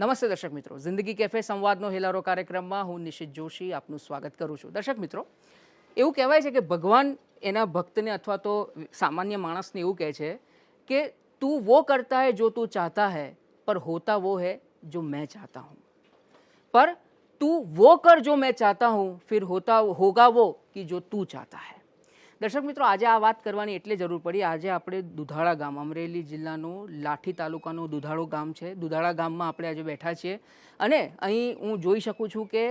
નમસ્તે દર્શક મિત્રો, જિંદગી કેફે સંવાદનો હેલારો કાર્યક્રમમાં હું નિશિત જોશી આપનું સ્વાગત કરું છું. દર્શક મિત્રો, એવું કહેવાય છે કે ભગવાન એના ભક્તને અથવા તો સામાન્ય માણસને એવું કહે છે કે તું વો કરતા હૈ જો તું ચાહતા હૈ, પર હોતા વો હૈ જો મેં ચાહતા હું. पर तू वो कर जो मैं चाहता हूँ, फिर होता होगा वो कि जो तू चाहता है. દર્શક મિત્રો, આજે આ વાત કરવાની એટલે જરૂર પડી. આજે આપણે દુધાળા ગામ, અમરેલી જિલ્લાનું લાઠી તાલુકાનું દુધાળો ગામ છે. દુધાળા ગામમાં આપણે આજે બેઠા છીએ અને અહીં હું જોઈ શકું છું કે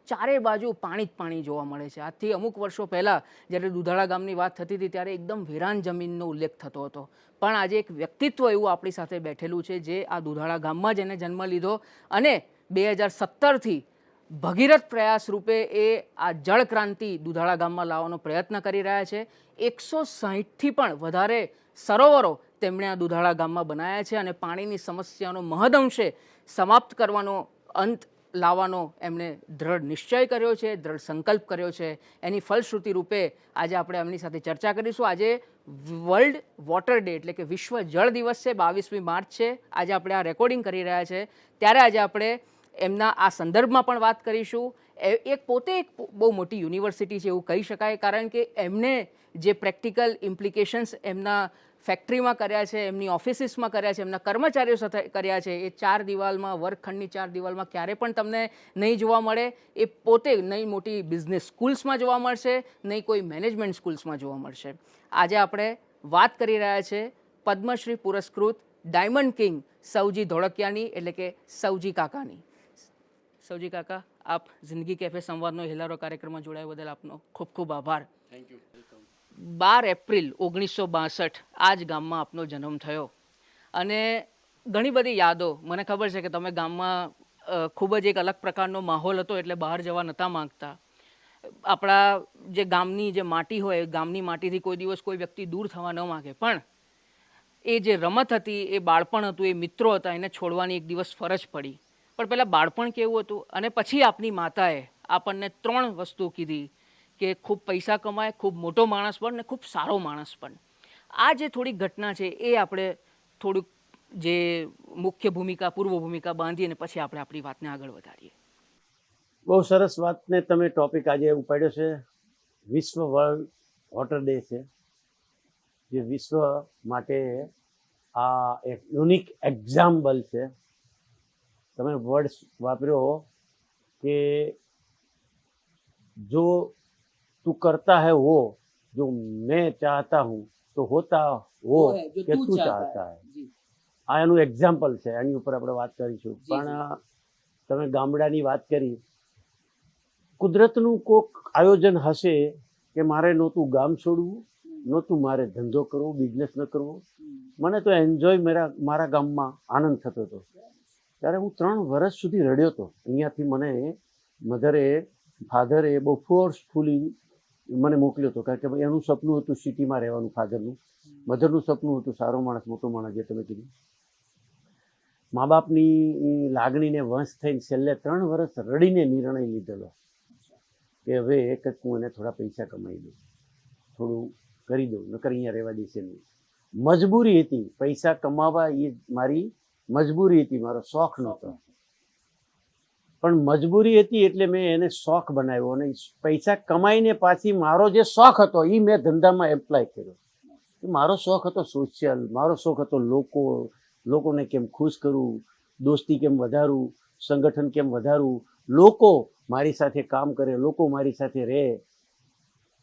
ચારે બાજુ પાણી જ પાણી જોવા મળે છે. આજથી અમુક વર્ષો પહેલાં જ્યારે દુધાળા ગામની વાત થતી હતી ત્યારે એકદમ વેરાન જમીનનો ઉલ્લેખ થતો હતો. પણ આજે એક વ્યક્તિત્વ એવું આપણી સાથે બેઠેલું છે જે આ દુધાળા ગામમાં જ એને જન્મ લીધો અને 2017થી ભગીરથ પ્રયાસ રૂપે એ આ જળ ક્રાંતિ દુધાળા ગામમાં લાવવાનો પ્રયત્ન કરી રહ્યા છે. 160થી પણ વધારે સરોવરો તેમણે આ દુધાળા ગામમાં બનાવ્યા છે અને પાણીની સમસ્યાનો મહદઅંશે સમાપ્ત કરવાનો, અંત લાવવાનો એમણે દ્રઢ નિશ્ચય કર્યો છે, દ્રઢ સંકલ્પ કર્યો છે. એની ફલશ્રુતિ રૂપે આજે આપણે એમની સાથે ચર્ચા કરીશું. આજે વર્લ્ડ વોટર ડે એટલે કે વિશ્વ જળ દિવસ છે, 22મી માર્ચ છે. આજે આપણે આ રેકોર્ડિંગ કરી રહ્યા છે ત્યારે આજે આપણે એમના આ સંદર્ભમાં પણ વાત કરીશું. પોતે એક બહુ મોટી યુનિવર્સિટી છે એવું કહી શકાય, કારણ કે એમને જે પ્રેક્ટિકલ ઇમ્પ્લિકેશન્સ એમના ફેક્ટરીમાં કર્યા છે, એમની ઓફિસીસમાં કર્યા છે, એમના કર્મચારીઓ સાથે કર્યા છે, એ ચાર દિવાલમાં, વર્ગખંડની ચાર દિવાલમાં ક્યારે પણ તમને નહીં જોવા મળે. એ પોતે નહીં મોટી બિઝનેસ સ્કૂલ્સમાં જોવા મળશે, નહીં કોઈ મેનેજમેન્ટ સ્કૂલ્સમાં જોવા મળશે. આજે આપણે વાત કરી રહ્યા છે પદ્મશ્રી પુરસ્કૃત ડાયમંડ કિંગ સૌજી ધોળકિયાની, એટલે કે સૌજી કાકાની. સૌજી કાકા, આપ જિંદગી કેફે સંવાદનો હેલારો કાર્યક્રમમાં જોડાયા બદલ આપનો ખૂબ ખૂબ આભાર. Thank you. 12 એપ્રિલ 1962 આ જ ગામમાં આપનો જન્મ થયો અને ઘણી બધી યાદો. મને ખબર છે કે તમે ગામમાં ખૂબ જ એક અલગ પ્રકારનો માહોલ હતો એટલે બહાર જવા નહોતા માંગતા. આપણા જે ગામની જે માટી હોય, ગામની માટીથી કોઈ દિવસ કોઈ વ્યક્તિ દૂર થવા ન માંગે, પણ એ જે રમત હતી, એ બાળપણ હતું, એ મિત્રો હતા, એને છોડવાની એક દિવસ ફરજ પડી. પણ પહેલાં બાળપણ કેવું હતું અને પછી આપની માતાએ આપણને 3 વસ્તુ કીધી કે ખૂબ પૈસા કમાય, ખૂબ મોટો માણસ બન ને ખૂબ સારો માણસ બન. આ જે થોડીક ઘટના છે એ આપણે થોડુંક જે મુખ્ય ભૂમિકા, પૂર્વ ભૂમિકા બાંધીએ અને પછી આપણે આપણી વાતને આગળ વધારીએ. બહુ સરસ વાતને તમે ટોપિક આજે ઉપાડ્યો છે. વિશ્વ વર્લ્ડ વોટર ડે છે, જે વિશ્વ માટે આ એક યુનિક એક્ઝામ્પલ છે. તમે વર્ડ વાપર્યો કે જો તું કરતા હૈ वो जो मैं चाहता हूँ तो होता वो કે તું ચાહતા હૈ. આ એનું એક્ઝામ્પલ છે. એની ઉપર આપણે વાત કરીશું. પણ તમે ગામડાની વાત કરી. કુદરતનું કોઈક આયોજન હશે કે મારે નહોતું ગામ છોડવું, નહોતું મારે ધંધો કરવો, બિઝનેસ ન કરવો. મને તો એન્જોય મારા ગામમાં આનંદ થતો હતો. ત્યારે હું 3 વર્ષ સુધી રડ્યો હતો. અહીંયાથી મને ફાધરે બહુ ફોર્સફુલી મને મોકલ્યો હતો, કારણ કે એનું સપનું હતું સિટીમાં રહેવાનું, ફાધરનું. મધરનું સપનું હતું સારો માણસ, મોટો માણસ, જે તમે કીધું. મા બાપની લાગણીને વંશ થઈને છેલ્લે 3 વર્ષ રડીને નિર્ણય લીધેલો કે હવે કંઈક હું એને થોડા પૈસા કમાઈ દઉં, થોડું કરી દઉં, નકર અહીંયા રહેવા દેશે નહીં. મજબૂરી હતી, પૈસા કમાવા એ મારી મજબૂરી હતી, મારો શોખ નહોતો. પણ મજબૂરી હતી એટલે મેં એને શોખ બનાવ્યો અને પૈસા કમાઈને પાછી મારો જે શોખ હતો એ મેં ધંધામાં એપ્લાય કર્યો. મારો શોખ હતો સોશિયલ, મારો શોખ હતો લોકોને કેમ ખુશ કરવું, દોસ્તી કેમ વધારવું, સંગઠન કેમ વધારવું, લોકો મારી સાથે કામ કરે, લોકો મારી સાથે રહે,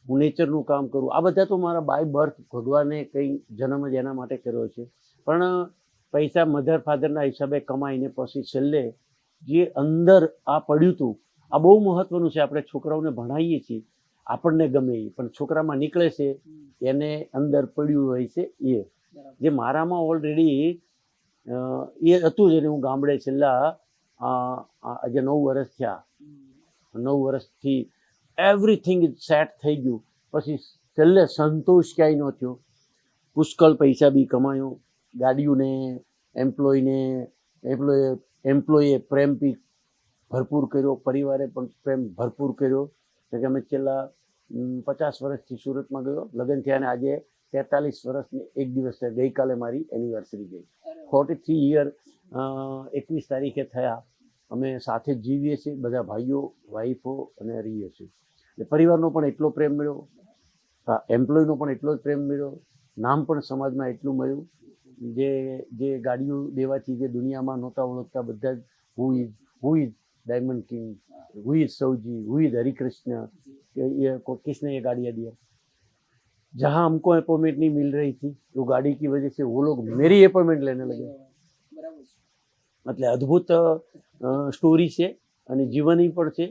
હું નેચરનું કામ કરું. આ બધા તો મારા બાય બર્થ ભગવાને કંઈ જન્મ જ એના માટે કર્યો છે. પણ પૈસા મધર ફાધરના હિસાબે કમાઈને પછી છેલ્લે જે અંદર આ પડ્યું હતું, આ બહુ મહત્વનું છે. આપણે છોકરાઓને ભણાવીએ છીએ, આપણને ગમે એ, પણ છોકરામાં નીકળે છે એને અંદર પડ્યું હોય છે. એ જે મારામાં ઓલરેડી એ હતું જ. એને હું ગામડે છેલ્લા આજે 9 વર્ષ થયા, 9 વર્ષથી એવરીથિંગ સેટ થઈ ગયું. પછી છેલ્લે સંતોષ ક્યાંય ન થયો. પુષ્કળ પૈસા બી કમાયો, ગાડીઓને, એમ્પ્લોયે પ્રેમ બી ભરપૂર કર્યો, પરિવારે પણ પ્રેમ ભરપૂર કર્યો. કે અમે છેલ્લા 50 વર્ષથી સુરતમાં ગયો, લગ્ન થયા અને આજે 43 વર્ષની એક દિવસ છે. ગઈકાલે મારી એનિવર્સરી ગઈ. 43 યર 21 તારીખે થયા. અમે સાથે જ જીવીએ છીએ, બધા ભાઈઓ વાઈફો અને રહીએ છીએ. એટલે પરિવારનો પણ એટલો પ્રેમ મળ્યો, એમ્પ્લોયનો પણ એટલો જ પ્રેમ મળ્યો, નામ પણ સમાજમાં એટલું મળ્યું. જે ગાડીઓ દેવાથી જે દુનિયામાં નહોતા ઓળખતા બધા જ who is diamond king, who is Savji, who is Harikrishna, ये किसने ये गाड़ियाँ दिया. जहाँ हमको अपॉइंटमेंट नहीं मिल रही थी वो गाड़ी की वजह से वो लोग मेरी अपॉइंटमेंट लेने लगे. એટલે અદ્ભુત સ્ટોરી છે અને જીવની પણ છે.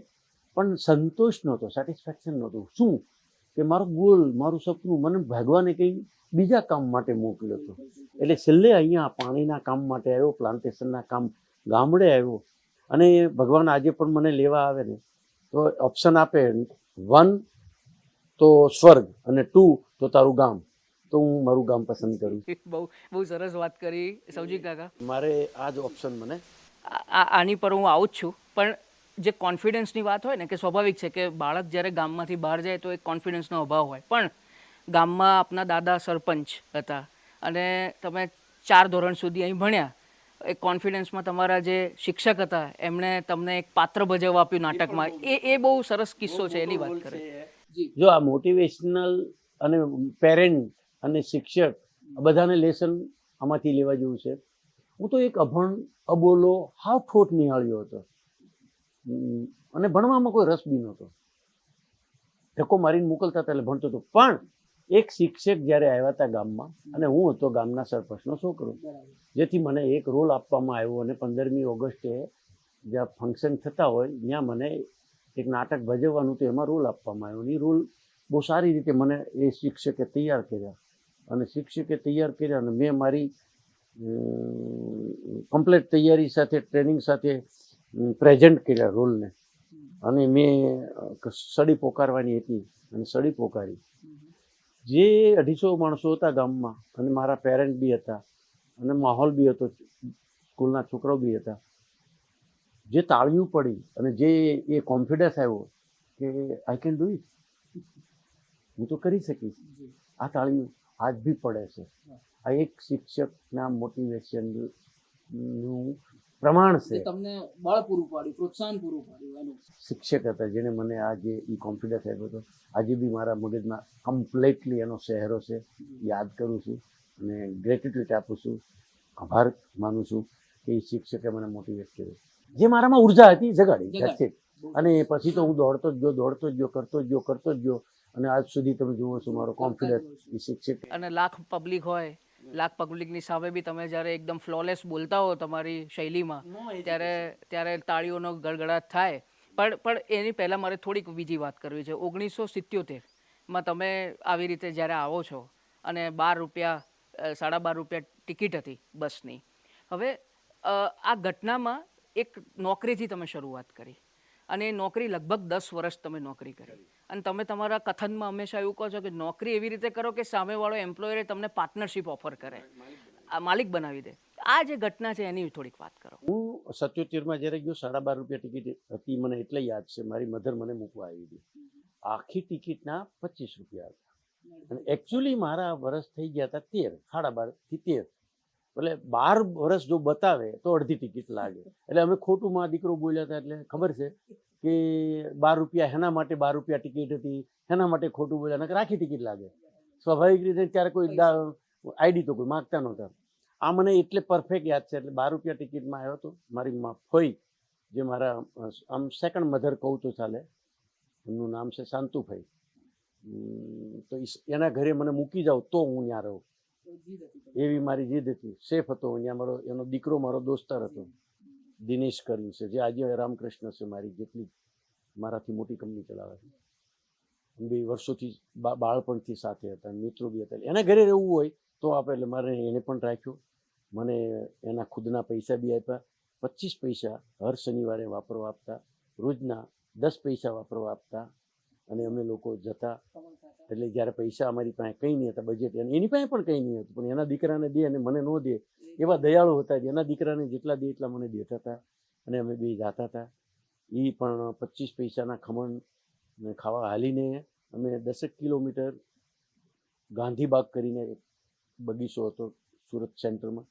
પણ સંતોષ નહોતો, સેટિસ્ફેક્શન નહોતું. શું કે મારો ગોલ, મારું સપનું મને ભગવાને કંઈ બીજા કામ માટે મોકલ્યો હતો. એટલે છેલ્લે અહીંયા પાણીના કામ માટે આવ્યો, પ્લાન્ટેશનના કામ ગામડે આવ્યો. અને ભગવાન આજે પણ મને લેવા આવે ને તો ઓપ્શન આપે, 1 તો સ્વર્ગ અને 2 તો તારું ગામ, તો હું મારું ગામ પસંદ કરું. બહુ સરસ વાત કરી સૌજી કાકા. મારે આ જ ઓપ્શન મને આની પર હું આવું જ છું. પણ જે કોન્ફિડન્સની વાત હોય ને, કે સ્વાભાવિક છે કે બાળક જ્યારે ગામમાંથી બહાર જાય તો એક કોન્ફિડન્સનો અભાવ હોય. પણ ગામમાં આપના દાદા સરપંચ હતા અને તમે 4 ધોરણ સુધી અહીં ભણ્યા. એક કોન્ફિડન્સમાં તમારા જે શિક્ષક હતા એમણે તમને એક પાત્ર ભજવવા આપ્યું નાટકમાં. એ બહુ સરસ કિસ્સો છે, એની વાત કરે. જો આ મોટિવેશનલ અને પેરેન્ટ અને શિક્ષક બધાને લેસન આમાંથી લેવા જેવું છે. હું તો એક અભણ અબોલો હાવ ઠોઠ નિહાળ્યો હતો અને ભણવામાં કોઈ રસ બી નહોતો. ધક્કો મારીને મોકલતા હતા એટલે ભણતો હતો. પણ એક શિક્ષક જ્યારે આવ્યા હતા ગામમાં, અને હું હતો ગામના સરપંચનો છોકરો, જેથી મને એક રોલ આપવામાં આવ્યો. અને 15મી ઓગસ્ટે જ્યાં ફંક્શન થતા હોય ત્યાં મને એક નાટક ભજવવાનું તો એમાં રોલ આપવામાં આવ્યો. અને એ રોલ બહુ સારી રીતે મને એ શિક્ષકે તૈયાર કર્યા. અને શિક્ષકે તૈયાર કર્યા અને મેં મારી કમ્પ્લીટ તૈયારી સાથે, ટ્રેનિંગ સાથે પ્રેઝન્ટ કર્યા રોલને. અને મેં સળી પોકારવાની હતી અને સળી પોકારી. જે 250 માણસો હતા ગામમાં અને મારા પેરેન્ટ બી હતા અને માહોલ બી હતો, સ્કૂલના છોકરાઓ બી હતા. જે તાળીઓ પડી અને જે એ કોન્ફિડન્સ આવ્યો કે આઈ કેન ડુ ઇટ, હું તો કરી શકીશ. આ તાળીઓ આજ બી પડે છે. આ એક શિક્ષકના મોટિવેશનનું પ્રમાણ છે. તમને બળ પૂરું પાડ્યું, પ્રોત્સાહન પૂરું પાડ્યું. શિક્ષક હતા જેને મને આ જે કોન્ફિડન્સ આપ્યો હતો. આજે બી મારા મગજમાં કમ્પ્લીટલી એનો ચહેરો છે. યાદ કરું છું અને ગ્રેટિટ્યુડ આપું છું, આભાર માનું છું કે એ શિક્ષકે મને મોટિવેટ કર્યો. જે મારામાં ઉર્જા હતી જગાડી. અને પછી તો હું દોડતો જ ગયો, કરતો જ ગયો. અને આજ સુધી તમે જુઓ છો મારો કોન્ફિડન્સ એ શિક્ષક. અને લાખ પબ્લિક હોય, લાખ પબ્લિકની સામે બી તમે જ્યારે એકદમ ફ્લોલેસ બોલતા હો તમારી શૈલીમાં, ત્યારે તાળીઓનો ગડગડાટ થાય. પણ એની પહેલાં મારે થોડીક બીજી વાત કરવી છે. 1977માં તમે આવી રીતે જ્યારે આવો છો અને 12 રૂપિયા, 12.5 રૂપિયા ટિકિટ હતી બસની. હવે આ ઘટનામાં એક નોકરીથી તમે શરૂઆત કરી અને એ નોકરી લગભગ 10 વર્ષ તમે નોકરી કરી. અને તમે તમારા કથનમાં હંમેશા એવું કહો છો કે નોકરી એવી રીતે કરો કે સામેવાળો એમ્પ્લોયરે તમને પાર્ટનરશિપ ઓફર કરે, માલિક બનાવી દે. આ જે ઘટના છે એની થોડીક વાત કરો. હું 77માં જ્યારે ગયો, 12.5 રૂપિયા ટિકિટ હતી. મને એટલે યાદ છે, મારી મધર મને મૂકવા આવી હતી. આખી ટિકિટના 25 રૂપિયા હતા. અને એકચ્યુઅલી મારા વર્ષ થઈ ગયા હતા 13, 12.5 થી 13. એટલે 12 વર્ષ જો બતાવે તો અડધી ટિકિટ લાગે. એટલે અમે ખોટું માં દીકરો બોલ્યા હતા. એટલે ખબર છે કે 12 રૂપિયા હેના માટે 12 રૂપિયા ટિકિટ હતી, એના માટે ખોટું બોલ્યા, નકર આખી ટિકિટ લાગે. સ્વાભાવિક રીતે ત્યારે કોઈ આઈડી તો કોઈ માગતા નહોતા. આ મને એટલે પરફેક્ટ યાદ છે. એટલે 12 રૂપિયા ટિકિટમાં આવ્યો હતો. મારી ફોઈ, જે મારા આમ સેકન્ડ મધર કહું તો ચાલે, એમનું નામ છે શાંતુભાઈ. તો એના ઘરે મને મૂકી જાવ તો હું ત્યાં રહું, એવી મારી જીદ હતી. સેફ હતો અહીંયા. મારો એનો દીકરો મારો દોસ્તાર હતો, દિનેશ કર્યું છે, જે આજે રામકૃષ્ણ છે, મારી જેટલી મારાથી મોટી કંપની ચલાવે છે. 2 વર્ષોથી બાળપણથી સાથે હતા, મિત્રો બી હતા. એના ઘરે રહેવું હોય તો આપણે, એટલે મારે એને પણ રાખ્યો. મને એના ખુદના પૈસા બી આપ્યા. 25 પૈસા હર શનિવારે વાપરવા આપતા, રોજના 10 પૈસા વાપરવા આપતા. અને અમે લોકો જતા. એટલે જ્યારે પૈસા અમારી પાસે કંઈ નહીં હતા, બજેટ એની પાસે પણ કંઈ નહીં હતું, પણ એના દીકરાને દે અને મને ન દે, એવા દયાળુ હતા. એના દીકરાને જેટલા દે એટલા મને દેતા હતા. અને અમે બે જાતા હતા. એ પણ 25 પૈસાના ખમણ ખાવા હાલીને અમે 10 કિલોમીટર ગાંધીબાગ કરીને એક બગીચો હતો સુરત સેન્ટરમાં,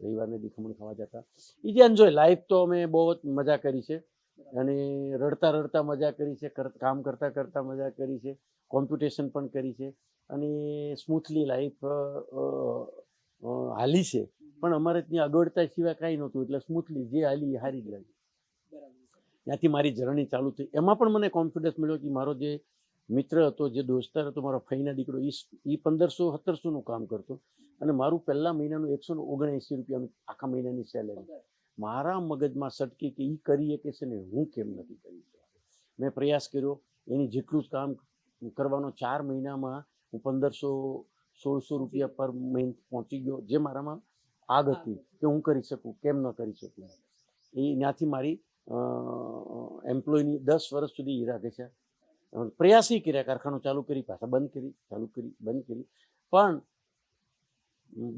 રવિવારને દી ખમણ ખાવા જતા. એ જે એન્જોય લાઈફ તો અમે બહુ જ મજા કરી છે અને રડતા રડતા મજા કરી છે, કામ કરતા કરતા મજા કરી છે, કોમ્પિટિશન પણ કરી છે અને સ્મૂથલી લાઈફ હાલી છે. પણ અમારે ત્યાં અગવડતા સિવાય કાંઈ નહોતું, એટલે સ્મૂથલી જે હાલી એ હારી જ લાગી. ત્યાંથી મારી જર્ની ચાલુ થઈ. એમાં પણ મને કોન્ફિડન્સ મળ્યો કે મારો જે મિત્ર હતો, જે દોસ્તાર હતો, મારો ફઈના દીકરો, એ 1500-1700નું કામ કરતો અને મારું પહેલા મહિનાનું 179 રૂપિયાનું આખા મહિનાની સેલેરી. મારા મગજમાં સટકી કે એ કરી શકે છે ને હું કેમ નથી કરી શકતો. મેં પ્રયાસ કર્યો, એની જેટલું જ કામ કરવાનો. 4 મહિનામાં હું 1500-1600 રૂપિયા પર મહિને પહોંચી ગયો, જે મારામાં આગ હતી કે હું કરી શકું, કેમ ન કરી શકું. એ ત્યાંથી મારી એમ્પ્લોયની 10 વર્ષ સુધી હીરા ઘસ્યા. પ્રયાસી કર્યા, કારખાનું ચાલુ કરી, પાછા બંધ કરી, ચાલુ કરી, બંધ કરી. પણ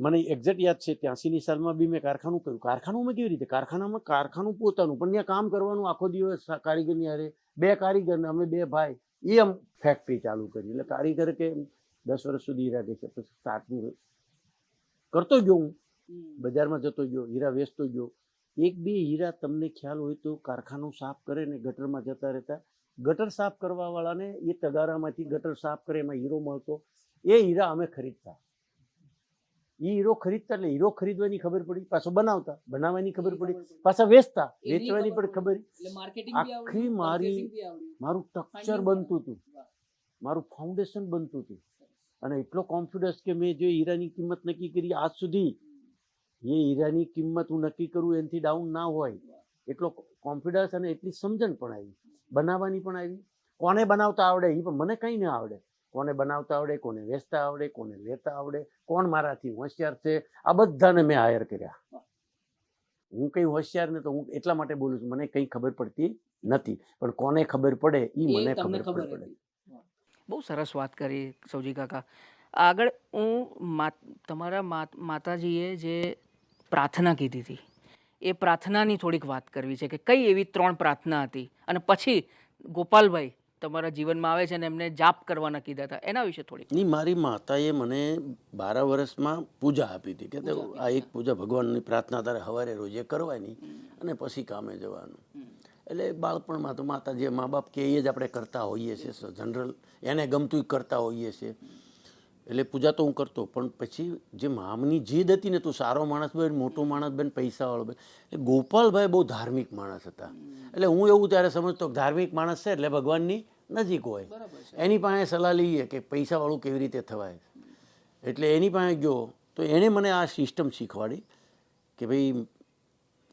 મને એક્ઝેક્ટ યાદ છે 83ની સાલમાં બી મેં કારખાનું કર્યું. કારખાનામાં કેવી રીતે? કારખાનું પોતાનું, પણ ત્યાં કામ કરવાનું આખો દિવસ કારીગરની હારે. 2 કારીગરને અમે 2 ભાઈ, એ આમ ફેક્ટરી ચાલુ કરી. એટલે કારીગર કે 10 વર્ષ સુધી હીરા ઘસ્યા. પછી સ્ટાર્ટનું કરતો ગયો, હું બજારમાં જતો ગયો, હીરા વેચતો ગયો. 1-2 હીરા તમને ખ્યાલ હોય તો કારખાનું સાફ કરે ને ગટરમાં જતા રહેતા. ગટર સાફ કરવા વાળાને એ તગારામાંથી ગટર સાફ કરે, એમાં હીરો મળતો. એ હીરા અમે ખરીદતા. એ હીરો ખરીદતા એટલે હીરો ખરીદવાની ખબર પડી, પાછો બનાવતા, બનાવવાની ખબર પડી, પાછા વેચતા, વેચવાની પણ ખબર. આખી મારું સ્ટ્રક્ચર બનતું હતું, મારું ફાઉન્ડેશન બનતું હતું. અને એટલો કોન્ફિડન્સ કે મેં જે હીરાની કિંમત નક્કી કરી આજ સુધી, એ હીરાની કિંમત હું નક્કી કરું એનાથી ડાઉન ના હોય એટલો કોન્ફિડન્સ અને એટલી સમજણ પણ આવી, બનાવવાની પણ આવી. કોને બનાવતા આવડે એ પણ મને કંઈ ના આવડે. કોને બનાવતા આવડે, કોને વેચતા આવડે, કોને લેતા આવડે, કોણ મારાથી હોશિયાર છે, આ બધાને મેં હાયર કર્યા. હું કંઈ હોશિયાર ને તો હું એટલા માટે બોલું છું, મને કંઈ ખબર પડતી નથી, પણ કોને ખબર પડે એ મને ખબર પડે. બહુ સરસ વાત કરી સૌજી કાકા. આગળ હું તમારા માતાજીએ જે પ્રાર્થના કીધી હતી, એ પ્રાર્થનાની થોડીક વાત કરવી છે કે કઈ એવી 3 પ્રાર્થના હતી અને પછી ગોપાલભાઈ તમારા જીવનમાં આવે છે અને એમને જાપ કરવાના કીધા હતા, એના વિશે થોડીક. નહીં, મારી માતાએ મને 12 વર્ષમાં પૂજા આપી હતી કે આ એક પૂજા ભગવાનની પ્રાર્થના તારે સવારે રોજે કરવાની અને પછી કામે જવાનું. એટલે બાળપણમાં તો માતા જે મા બાપ કે એ જ આપણે કરતા હોઈએ છીએ, જનરલ એને ગમતું કરતા હોઈએ છીએ. એટલે પૂજા તો હું કરતો, પણ પછી જે મામની જીદ હતી ને, તું સારો માણસ બન, મોટો માણસ બન, પૈસાવાળો બન. એટલે ગોપાલભાઈ બહુ ધાર્મિક માણસ હતા. એટલે હું એવું ત્યારે સમજતો ધાર્મિક માણસ છે એટલે ભગવાનની નજીક હોય. એની પાસે સલાહ લઈએ કે પૈસાવાળું કેવી રીતે થવાય. એટલે એની પાસે ગયો તો એણે મને આ સિસ્ટમ શીખવાડી કે ભાઈ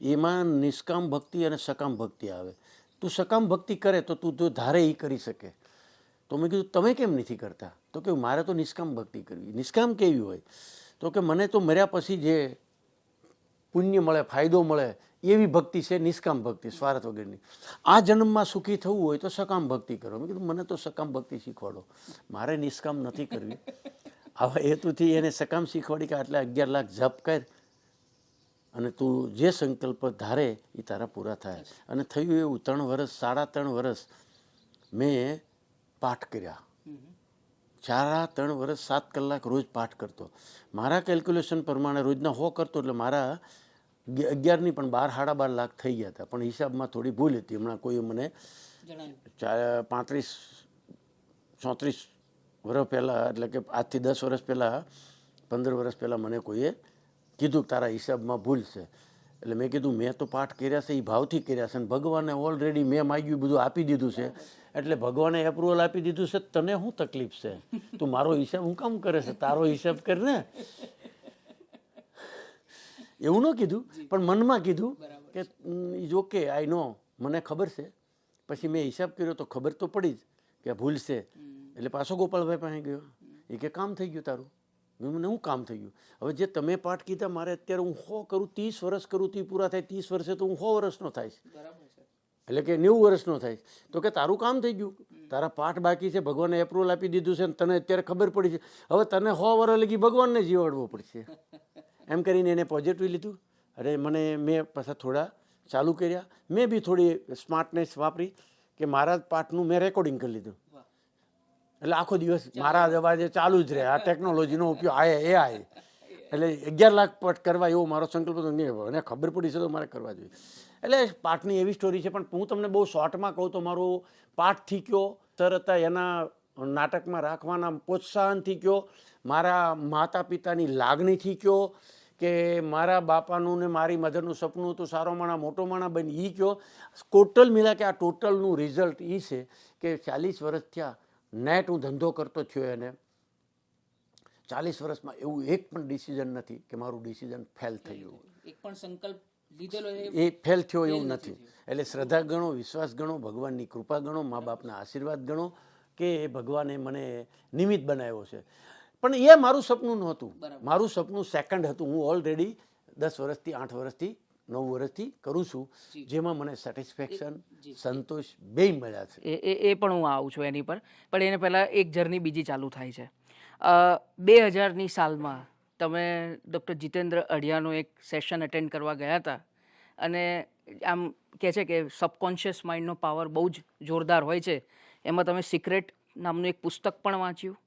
એમાં નિષ્કામ ભક્તિ અને સકામ ભક્તિ આવે. તું સકામ ભક્તિ કરે તો તું જો ધારે એ કરી શકે. તો મેં કીધું તમે કેમ નથી કરતા? તો કે મારે તો નિષ્કામ ભક્તિ કરવી. નિષ્કામ કેવી હોય? તો કે મને તો મર્યા પછી જે પુણ્ય મળે, ફાયદો મળે એવી ભક્તિ છે નિષ્કામ ભક્તિ, સ્વાર્થ વગરની. આ જન્મમાં સુખી થવું હોય તો સકામ ભક્તિ કરો. મેં કીધું મને તો સકામ ભક્તિ શીખવાડો, મારે નિષ્કામ નથી કરવી. આવા હેતુથી એને સકામ શીખવાડી કે આટલા 11 લાખ જપ કર અને તું જે સંકલ્પ ધારે એ તારા પૂરા થાય. અને થયું એવું 3 વર્ષ, 3.5 વર્ષ મેં પાઠ કર્યા. 3 વર્ષ 7 કલાક રોજ પાઠ કરતો. મારા કેલ્ક્યુલેશન પ્રમાણે રોજના 100 કરતો એટલે મારા 11 નહીં પણ 12 સાડા 12 લાખ થઈ ગયા હતા. પણ હિસાબમાં થોડી ભૂલ હતી. હમણાં કોઈ મને 35-34 વર્ષ પહેલાં, એટલે કે આજથી 10 વર્ષ પહેલાં, 15 વર્ષ પહેલાં મને કોઈએ કીધું કે તારા હિસાબમાં ભૂલ છે. એટલે મેં કીધું મેં તો પાઠ કર્યા છે એ ભાવથી કર્યા છે અને ભગવાને ઓલરેડી મેં માગ્યું બધું આપી દીધું છે. એટલે ભગવાને એપ્રુવલ આપી દીધું છે, તને શું તકલીફ છે? તું મારો હિસાબ હું કામ કરે છે? તારો હિસાબ કર ને. એવું ન કીધું, પણ મનમાં કીધું કે ઇઝ ઓકે, આઈ નો, મને ખબર છે. પછી મેં હિસાબ કર્યો તો ખબર તો પડી જ કે ભૂલ છે. એટલે પાછો ગોપાલભાઈ પાસે ગયો. એ કે કામ થઈ ગયું તારું. મને શું કામ થઈ ગયું? હવે જે તમે પાઠ કીધા મારે અત્યારે હું 100 કરું, 30 વર્ષ કરું તો પૂરા થાય. 30 વર્ષે તો હું 100 વર્ષનો થાય, એટલે કે 90 વર્ષનો થાય. તો કે તારું કામ થઈ ગયું, તારા પાઠ બાકી છે, ભગવાને એપ્રુવલ આપી દીધું છે, તને અત્યારે ખબર પડી છે. હવે તને 100 વર્ષ લગી ભગવાનને જીવાડવો પડશે. એમ કરીને એને પોઝિટિવ લીધું. અરે મેં પાછા થોડા ચાલુ કર્યા. મેં બી થોડી સ્માર્ટનેસ વાપરી કે મારા પાઠનું મેં રેકોર્ડિંગ કરી લીધું. એટલે આખો દિવસ મારા અવાજે ચાલુ જ રહે. આ ટેકનોલોજીનો ઉપયોગ એટલે 11 લાખ પાઠ કરવા એવો મારો સંકલ્પ હતો નહીં, અને ખબર પડી છે તો મારે કરવા જોઈએ. એટલે પાઠની એવી સ્ટોરી છે, પણ હું તમને બહુ શોર્ટમાં કહું તો મારો પાઠથી કયો, સર હતા એના નાટકમાં રાખવાના પ્રોત્સાહનથી કયો, મારા માતા પિતાની લાગણીથી કયો, કે મારા બાપાનું ને મારી મધરનું સપનું હતું સારો માણા મોટો માણા બની એ કયો, ટોટલ મિલા કે આ ટોટલનું રિઝલ્ટ એ છે કે 40 વર્ષ થયા નેટ હું ધંધો કરતો થયો, એને 40 વર્ષમાં એવું એક પણ ડિસિઝન નથી કે મારું ડિસિઝન ફેલ થયું, એક પણ સંકલ્પ લીધેલો એ ફેલ થયો એવું નથી. એટલે શ્રદ્ધા ગણો, વિશ્વાસ ગણો, ભગવાનની કૃપા ગણો, મા બાપના આશીર્વાદ ગણો કે ભગવાને મને નિમિત્ત બનાવ્યો છે. પણ એ મારું સપનું નહોતું, મારું સપનું સેકન્ડ હતું. હું ઓલરેડી 10 વર્ષથી 8 વર્ષથી 9 વર્ષથી કરું છું, જેમાં મને સેટિસ્ફેક્શન, સંતોષ બેય મળ્યા છે. એ પણ હું આવું છું એની પર, પણ એને પહેલાં એક જર્ની બીજી ચાલુ થાય છે. 2000ની સાલમાં તમે ડૉક્ટર જીતેન્દ્ર અઢિયાનો એક સેશન અટેન્ડ કરવા ગયા હતા, અને આમ કહે છે કે સબકોન્શિયસ માઇન્ડનો પાવર બહુ જ જોરદાર હોય છે. એમાં તમે સિક્રેટ નામનું એક પુસ્તક પણ વાંચ્યું,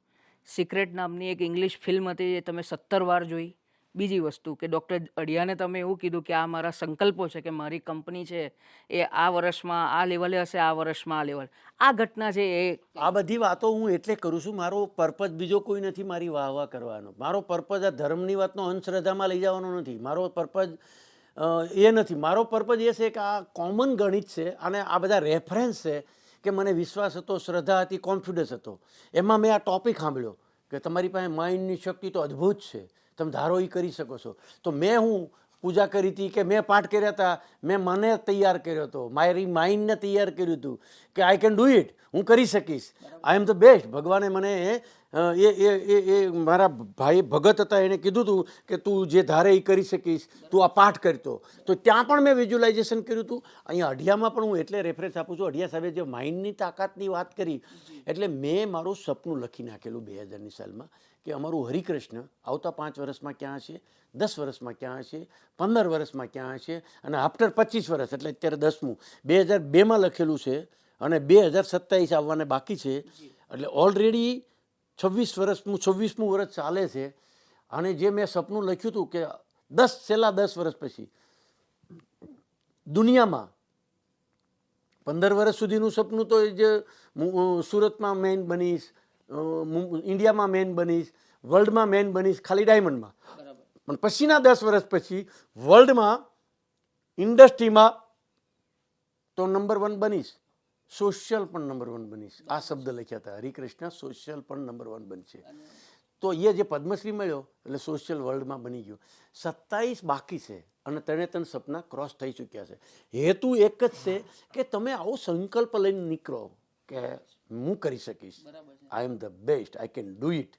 સિક્રેટ નામની એક ઇંગ્લિશ ફિલ્મ હતી એ તમે 17 વાર જોઈ. બીજી વસ્તુ કે ડૉક્ટર અઢિયાને તમે એવું કીધું કે આ મારા સંકલ્પો છે કે મારી કંપની છે એ આ વર્ષમાં આ લેવલે હશે, આ વર્ષમાં આ લેવલ. આ ઘટના છે એ આ બધી વાતો હું એટલે કરું છું, મારો પર્પઝ બીજો કોઈ નથી મારી વાહ વાહ કરવાનો. મારો પર્પઝ આ ધર્મની વાતનો અંધશ્રદ્ધામાં લઈ જવાનો નથી. મારો પર્પઝ એ નથી. મારો પર્પઝ એ છે કે આ કોમન ગણિત છે અને આ બધા રેફરન્સ છે કે મને વિશ્વાસ હતો, શ્રદ્ધા હતી, કોન્ફિડન્સ હતો. એમાં મેં આ ટોપિક સાંભળ્યો કે તમારી પાસે માઇન્ડની શક્તિ તો અદ્ભુત છે, તમે ધારો એ કરી શકો છો. તો મેં હું પૂજા કરી હતી કે મેં પાઠ કર્યા હતા, મેં મને તૈયાર કર્યો હતો, મારી માઇન્ડને તૈયાર કર્યું હતું કે આઈ કેન ડુ ઇટ, હું કરી શકીશ, આઈ એમ ધ બેસ્ટ. ભગવાને મને એ મારા ભાઈ ભગત હતા, એણે કીધું હતું કે તું જે ધારે એ કરી શકીશ, તું આ પાઠ કરતો. તો ત્યાં પણ મેં વિઝ્યુલાઇઝેશન કર્યું હતું. અહીંયા અઢિયામાં પણ હું એટલે રેફરન્સ આપું છું. અઢિયા સાહેબે જે માઇન્ડની તાકાતની વાત કરી, એટલે મેં મારું સપનું લખી નાખેલું 2000ની સાલમાં કે અમારું હરિકૃષ્ણ આવતા 5 વર્ષમાં ક્યાં હશે, 10 વર્ષમાં ક્યાં હશે, 15 વર્ષમાં ક્યાં હશે, અને આફ્ટર 25 વર્ષ એટલે અત્યારે 10મું 2002માં લખેલું છે અને 2027 આવવાને બાકી છે. એટલે ઓલરેડી 26મું વર્ષ ચાલે છે. અને જે મેં સપનું લખ્યું હતું કે છેલ્લા 10 વર્ષ પછી દુનિયામાં 15 વર્ષ સુધીનું સપનું તો જે સુરતમાં મેન બનીશ, ઇન્ડિયામાં મેન બનીશ, વર્લ્ડમાં મેન બનીશ, ખાલી ડાયમંડમાં. પણ પછીના 10 વર્ષ પછી વર્લ્ડમાં ઇન્ડસ્ટ્રીમાં તો નંબર 1 બનીશ, સોશિયલ પણ નંબર 1 બનીશ. આ શબ્દ લખ્યા હતા, હરિકૃષ્ણ સોશિયલ પણ નંબર 1 બનશે. તો એ જે પદ્મશ્રી મળ્યો એટલે સોશિયલ વર્લ્ડમાં બની ગયો. 27 બાકી છે અને 3 સપના ક્રોસ થઈ ચૂક્યા છે. હેતુ એક જ છે કે તમે આવો સંકલ્પ લઈને નીકળો કે હું કરી શકીશ, I am the best, I can do it,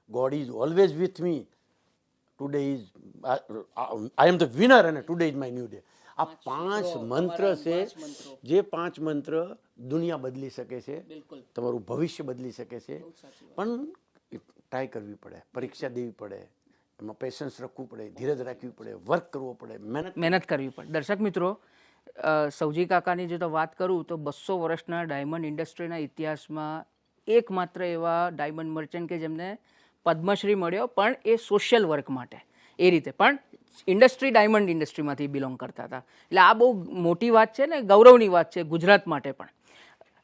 God is always with me, today is I am the winner અને today is my new day. આ 5 મંત્ર છે, જે 5 મંત્ર દુનિયા બદલી શકે છે, તમારું ભવિષ્ય બદલી શકે છે. પણ ટ્રાય કરવી પડે, પરીક્ષા દેવી પડે, એમાં પેશન્સ રાખવું પડે, ધીરજ રાખવી પડે, વર્ક કરવો પડે, મહેનત કરવી પડે. દર્શક મિત્રો, સૌજી કાકાની જો તો વાત કરું તો 200 વર્ષના ડાયમંડ ઇન્ડસ્ટ્રીના ઇતિહાસમાં એકમાત્ર એવા ડાયમંડ મર્ચન્ટ કે જેમને પદ્મશ્રી મળ્યો, પણ એ સોશિયલ વર્ક માટે. એ રીતે પણ ડાયમંડ ઇન્ડસ્ટ્રીમાંથી બિલોંગ કરતા હતા. એટલે આ બહુ મોટી વાત છે ને ગૌરવની વાત છે ગુજરાત માટે પણ.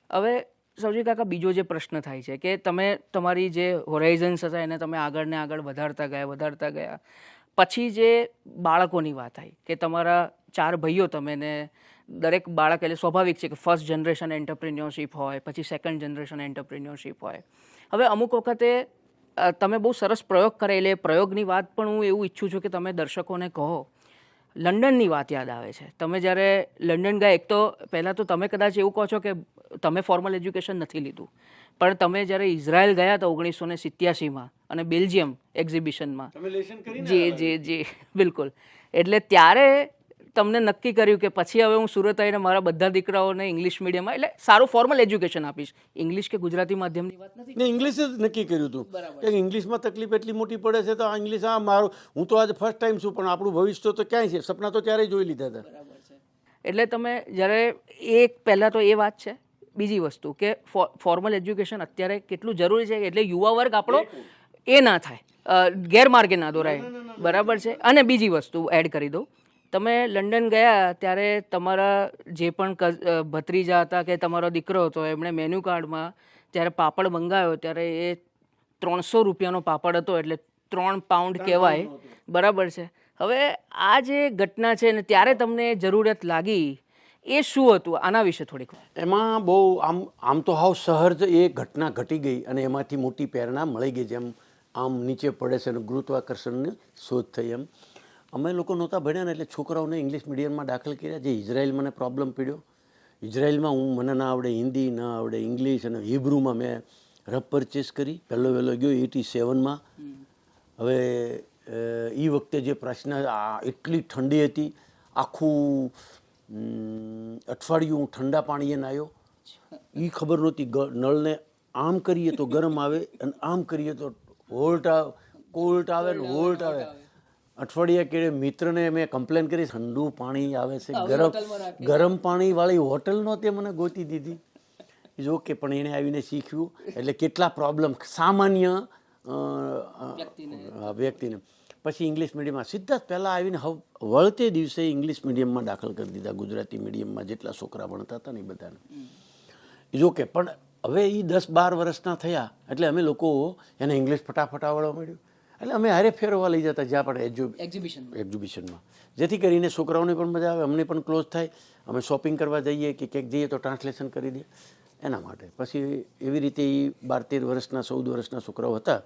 હવે સૌજી કાકા, બીજો જે પ્રશ્ન થાય છે કે તમે તમારી જે હોરાઇઝન્સ હતા એને તમે આગળ ને આગળ વધારતા ગયા. પછી જે બાળકોની વાત આવી કે તમારા 4 ભાઈઓ, તમે ને દરેક બાળક, એટલે સ્વાભાવિક છે કે ફર્સ્ટ જનરેશન એન્ટરપ્રિન્યોરશિપ હોય, પછી સેકન્ડ જનરેશન એન્ટરપ્રિન્યોરશિપ હોય. હવે અમુક વખતે તમે બહુ સરસ પ્રયોગ કરેલ, એ પ્રયોગની વાત પણ હું એવું ઈચ્છું છું કે તમે દર્શકોને કહો. લંડનની વાત યાદ આવે છે. તમે જ્યારે લંડન ગયા, એક તો પહેલાં તો તમે કદાચ એવું કહો છો કે તમે ફોર્મલ એજ્યુકેશન નથી લીધું, પણ તમે જ્યારે ઇઝરાયલ ગયા હતા 1987માં અને બેલ્જિયમ એક્ઝિબિશનમાં, જી બિલકુલ, એટલે ત્યારે તમને નક્કી કર્યું કે પછી હવે હું સુરત આવીને મારા બધા દીકરાઓને ઇંગ્લિશ મીડિયમમાં, એટલે સારું ફોર્મલ એજ્યુકેશન આપીશ. ઇંગ્લિશ કે ગુજરાતી માધ્યમની વાત નથી, ને ઇંગ્લિશ જ નક્કી કર્યું હતું કે ઇંગ્લિશમાં તકલીફ એટલી મોટી પડે છે તો આ ઇંગ્લિશ આ મારું, હું તો આજે ફર્સ્ટ ટાઈમ છું, પણ આપણું ભવિષ્ય તો ક્યાંય છે, સપના તો ત્યારે જોઈ લીધા હતા. એટલે તમે જ્યારે પહેલાં તો એ વાત છે. બીજી વસ્તુ કે ફોર્મલ એજ્યુકેશન અત્યારે કેટલું જરૂરી છે, એટલે યુવા વર્ગ આપણો એ ના થાય, ગેરમાર્ગે ના દોરાય, બરાબર છે. અને બીજી વસ્તુ એડ કરી દઉં, તમે લંડન ગયા ત્યારે તમારા જે પણ ભત્રીજા હતા કે તમારો દીકરો હતો એમણે મેન્યુ કાર્ડમાં જ્યારે પાપડ મંગાવ્યો ત્યારે એ 300 રૂપિયાનો પાપડ હતો, એટલે 3 પાઉન્ડ કહેવાય, બરાબર છે. હવે આ જે ઘટના છે ને ત્યારે તમને જરૂરિયાત લાગી, એ શું હતું? આના વિશે થોડીક એમાં બહુ આમ તો હાવ સહજ એ ઘટના ઘટી ગઈ અને એમાંથી મોટી પ્રેરણા મળી ગઈ. જેમ આમ નીચે પડે છે અને ગુરુત્વાકર્ષણની શોધ થઈ એમ અમે લોકો નહોતા ભણ્યા ને એટલે છોકરાઓને ઇંગ્લિશ મીડિયમમાં દાખલ કર્યા. જે ઇઝરાયલ મને પ્રોબ્લેમ પડ્યો. ઇઝરાયલમાં મને ના આવડે હિન્દી, ના આવડે ઇંગ્લિશ, અને હિબ્રુમાં મેં રફ પરચેસ કરી. વહેલો ગયો 87માં. હવે એ વખતે જે પ્રશ્ન, એટલી ઠંડી હતી, આખું અઠવાડિયું હું ઠંડા પાણીએ નાહ્યો. એ ખબર નહોતી નળને આમ કરીએ તો ગરમ આવે અને આમ કરીએ તો કોલ્ડ આવે ને વોલ્ટ આવે. અઠવાડિયા કેળે મિત્રને મેં કમ્પ્લેન કરી, ઠંડુ પાણી આવે છે, ગરમ પાણી વાળી હોટલ નહોતી મને ગોતી દીધી. ઇઝ ઓકે, પણ એણે આવીને શીખ્યું. એટલે કેટલા પ્રોબ્લેમ સામાન્ય વ્યક્તિને. પછી ઇંગ્લિશ મીડિયમમાં સીધા જ પહેલાં આવીને વળતે દિવસે ઇંગ્લિશ મીડિયમમાં દાખલ કરી દીધા. ગુજરાતી મીડિયમમાં જેટલા છોકરા ભણતા હતા ને એ બધાને. ઇઝ ઓકે, પણ હવે એ 10-12 વર્ષના થયા એટલે અમે લોકો એને ઇંગ્લિશ ફટાફટ આવડવા મળ્યું. એટલે અમે હારે ફેરવવા લઈ જતા જ્યાં પણ એક્ઝિબિશનમાં, જેથી કરીને છોકરાઓને પણ મજા આવે, અમને પણ ક્લોઝ થાય. અમે શોપિંગ કરવા જઈએ કે ક્યાંક જઈએ તો ટ્રાન્સલેશન કરી દઈએ એના માટે. પછી એવી રીતે એ 12-13 વર્ષના 14 વર્ષના છોકરાઓ હતા.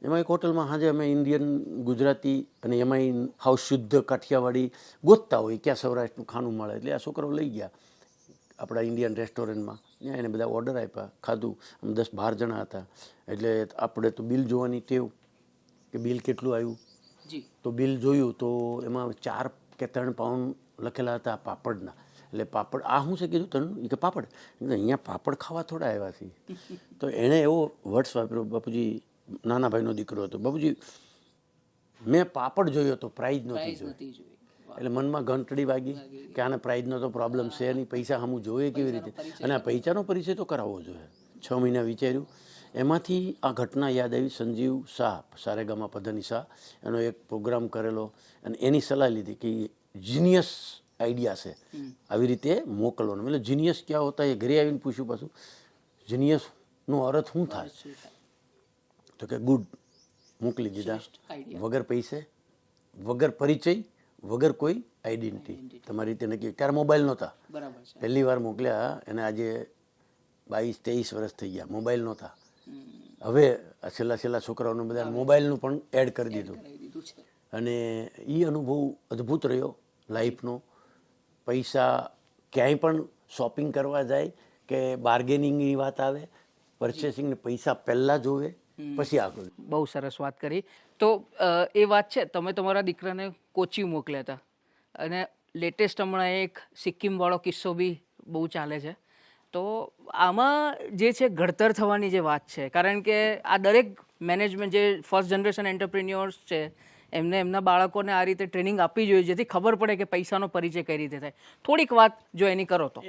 એમાં એક હોટલમાં સાંજે અમે ઇન્ડિયન, ગુજરાતી અને એમાંય હાવ શુદ્ધ કાઠિયાવાડી ગોતતા હોય ક્યાં સૌરાષ્ટ્રનું ખાનું મળે. એટલે આ છોકરાઓ લઈ ગયા આપણા ઇન્ડિયન રેસ્ટોરન્ટમાં. ત્યાં એને બધા ઓર્ડર આપ્યા, ખાધું. અમે 10-12 જણા હતા. એટલે આપણે તો બિલ જોવાની ટેવ કે બિલ કેટલું આવ્યું. તો બિલ જોયું તો એમાં 4 કે 3 પાઉન્ડ લખેલા હતા પાપડના. એટલે પાપડ, આ શું છે કીધું તને? કે પાપડ. અહીંયા પાપડ ખાવા થોડા આવ્યા છે. તો એણે એવો વર્ડ્સ વાપર્યો, બાપુજી, નાના ભાઈનો દીકરો હતો, બાપુજી મેં પાપડ જોયો તો પ્રાઇઝ નહોતી જોઈ. એટલે મનમાં ઘંટડી વાગી કે આને પ્રાઇઝનો તો પ્રોબ્લેમ છે નહીં, પૈસા સામું જોઈએ કેવી રીતે, અને આ પૈસાનો પરિચય તો કરાવવો જોઈએ. 6 મહિના વિચાર્યું. એમાંથી આ ઘટના યાદ આવી. સંજીવ શાહ, સારેગામા પધની શાહ, એનો એક પ્રોગ્રામ કરેલો અને એની સલાહ લીધી કે જીનિયસ આઈડિયા છે, આવી રીતે મોકલવાનો. એટલે જીનિયસ ક્યાં હોતા એ ઘરે આવીને પૂછ્યું. પાછું જીનિયસનો અર્થ શું થાય? તો કે ગુડ. મોકલી દીધા વગર પૈસે, વગર પરિચય, વગર કોઈ આઈડેન્ટિટી. તમારી રીતે નક્કી. ત્યારે મોબાઈલ નહોતા, પહેલી વાર મોકલ્યા એને આજે 22-23 વર્ષ થઈ ગયા. મોબાઈલ નહોતા. હવે છેલ્લા છોકરાઓને બધા મોબાઈલનું પણ એડ કરી દીધું. અને એ અનુભવ અદ્ભુત રહ્યો લાઈફનો. પૈસા ક્યાંય પણ શોપિંગ કરવા જાય કે બાર્ગેનિંગની વાત આવે, પરચેસિંગને પૈસા પહેલાં જોવે પછી આગળ. બહુ સરસ વાત કરી. તો એ વાત છે, તમે તમારા દીકરાને કોચી મોકલ્યા હતા અને લેટેસ્ટ હમણાં એક સિક્કિમવાળો કિસ્સો બી બહુ ચાલે છે. તો આમાં જે છે ઘડતર થવાની જે વાત છે, કારણ કે આ દરેક મેનેજમેન્ટ જે ફર્સ્ટ જનરેશન એન્ટરપ્રિન્યોર્સ છે એમને એમના બાળકોને આ રીતે ટ્રેનિંગ આપવી જોઈએ જેથી ખબર પડે કે પૈસાનો પરિચય કઈ રીતે થાય. થોડીક વાત જો એની કરો તો.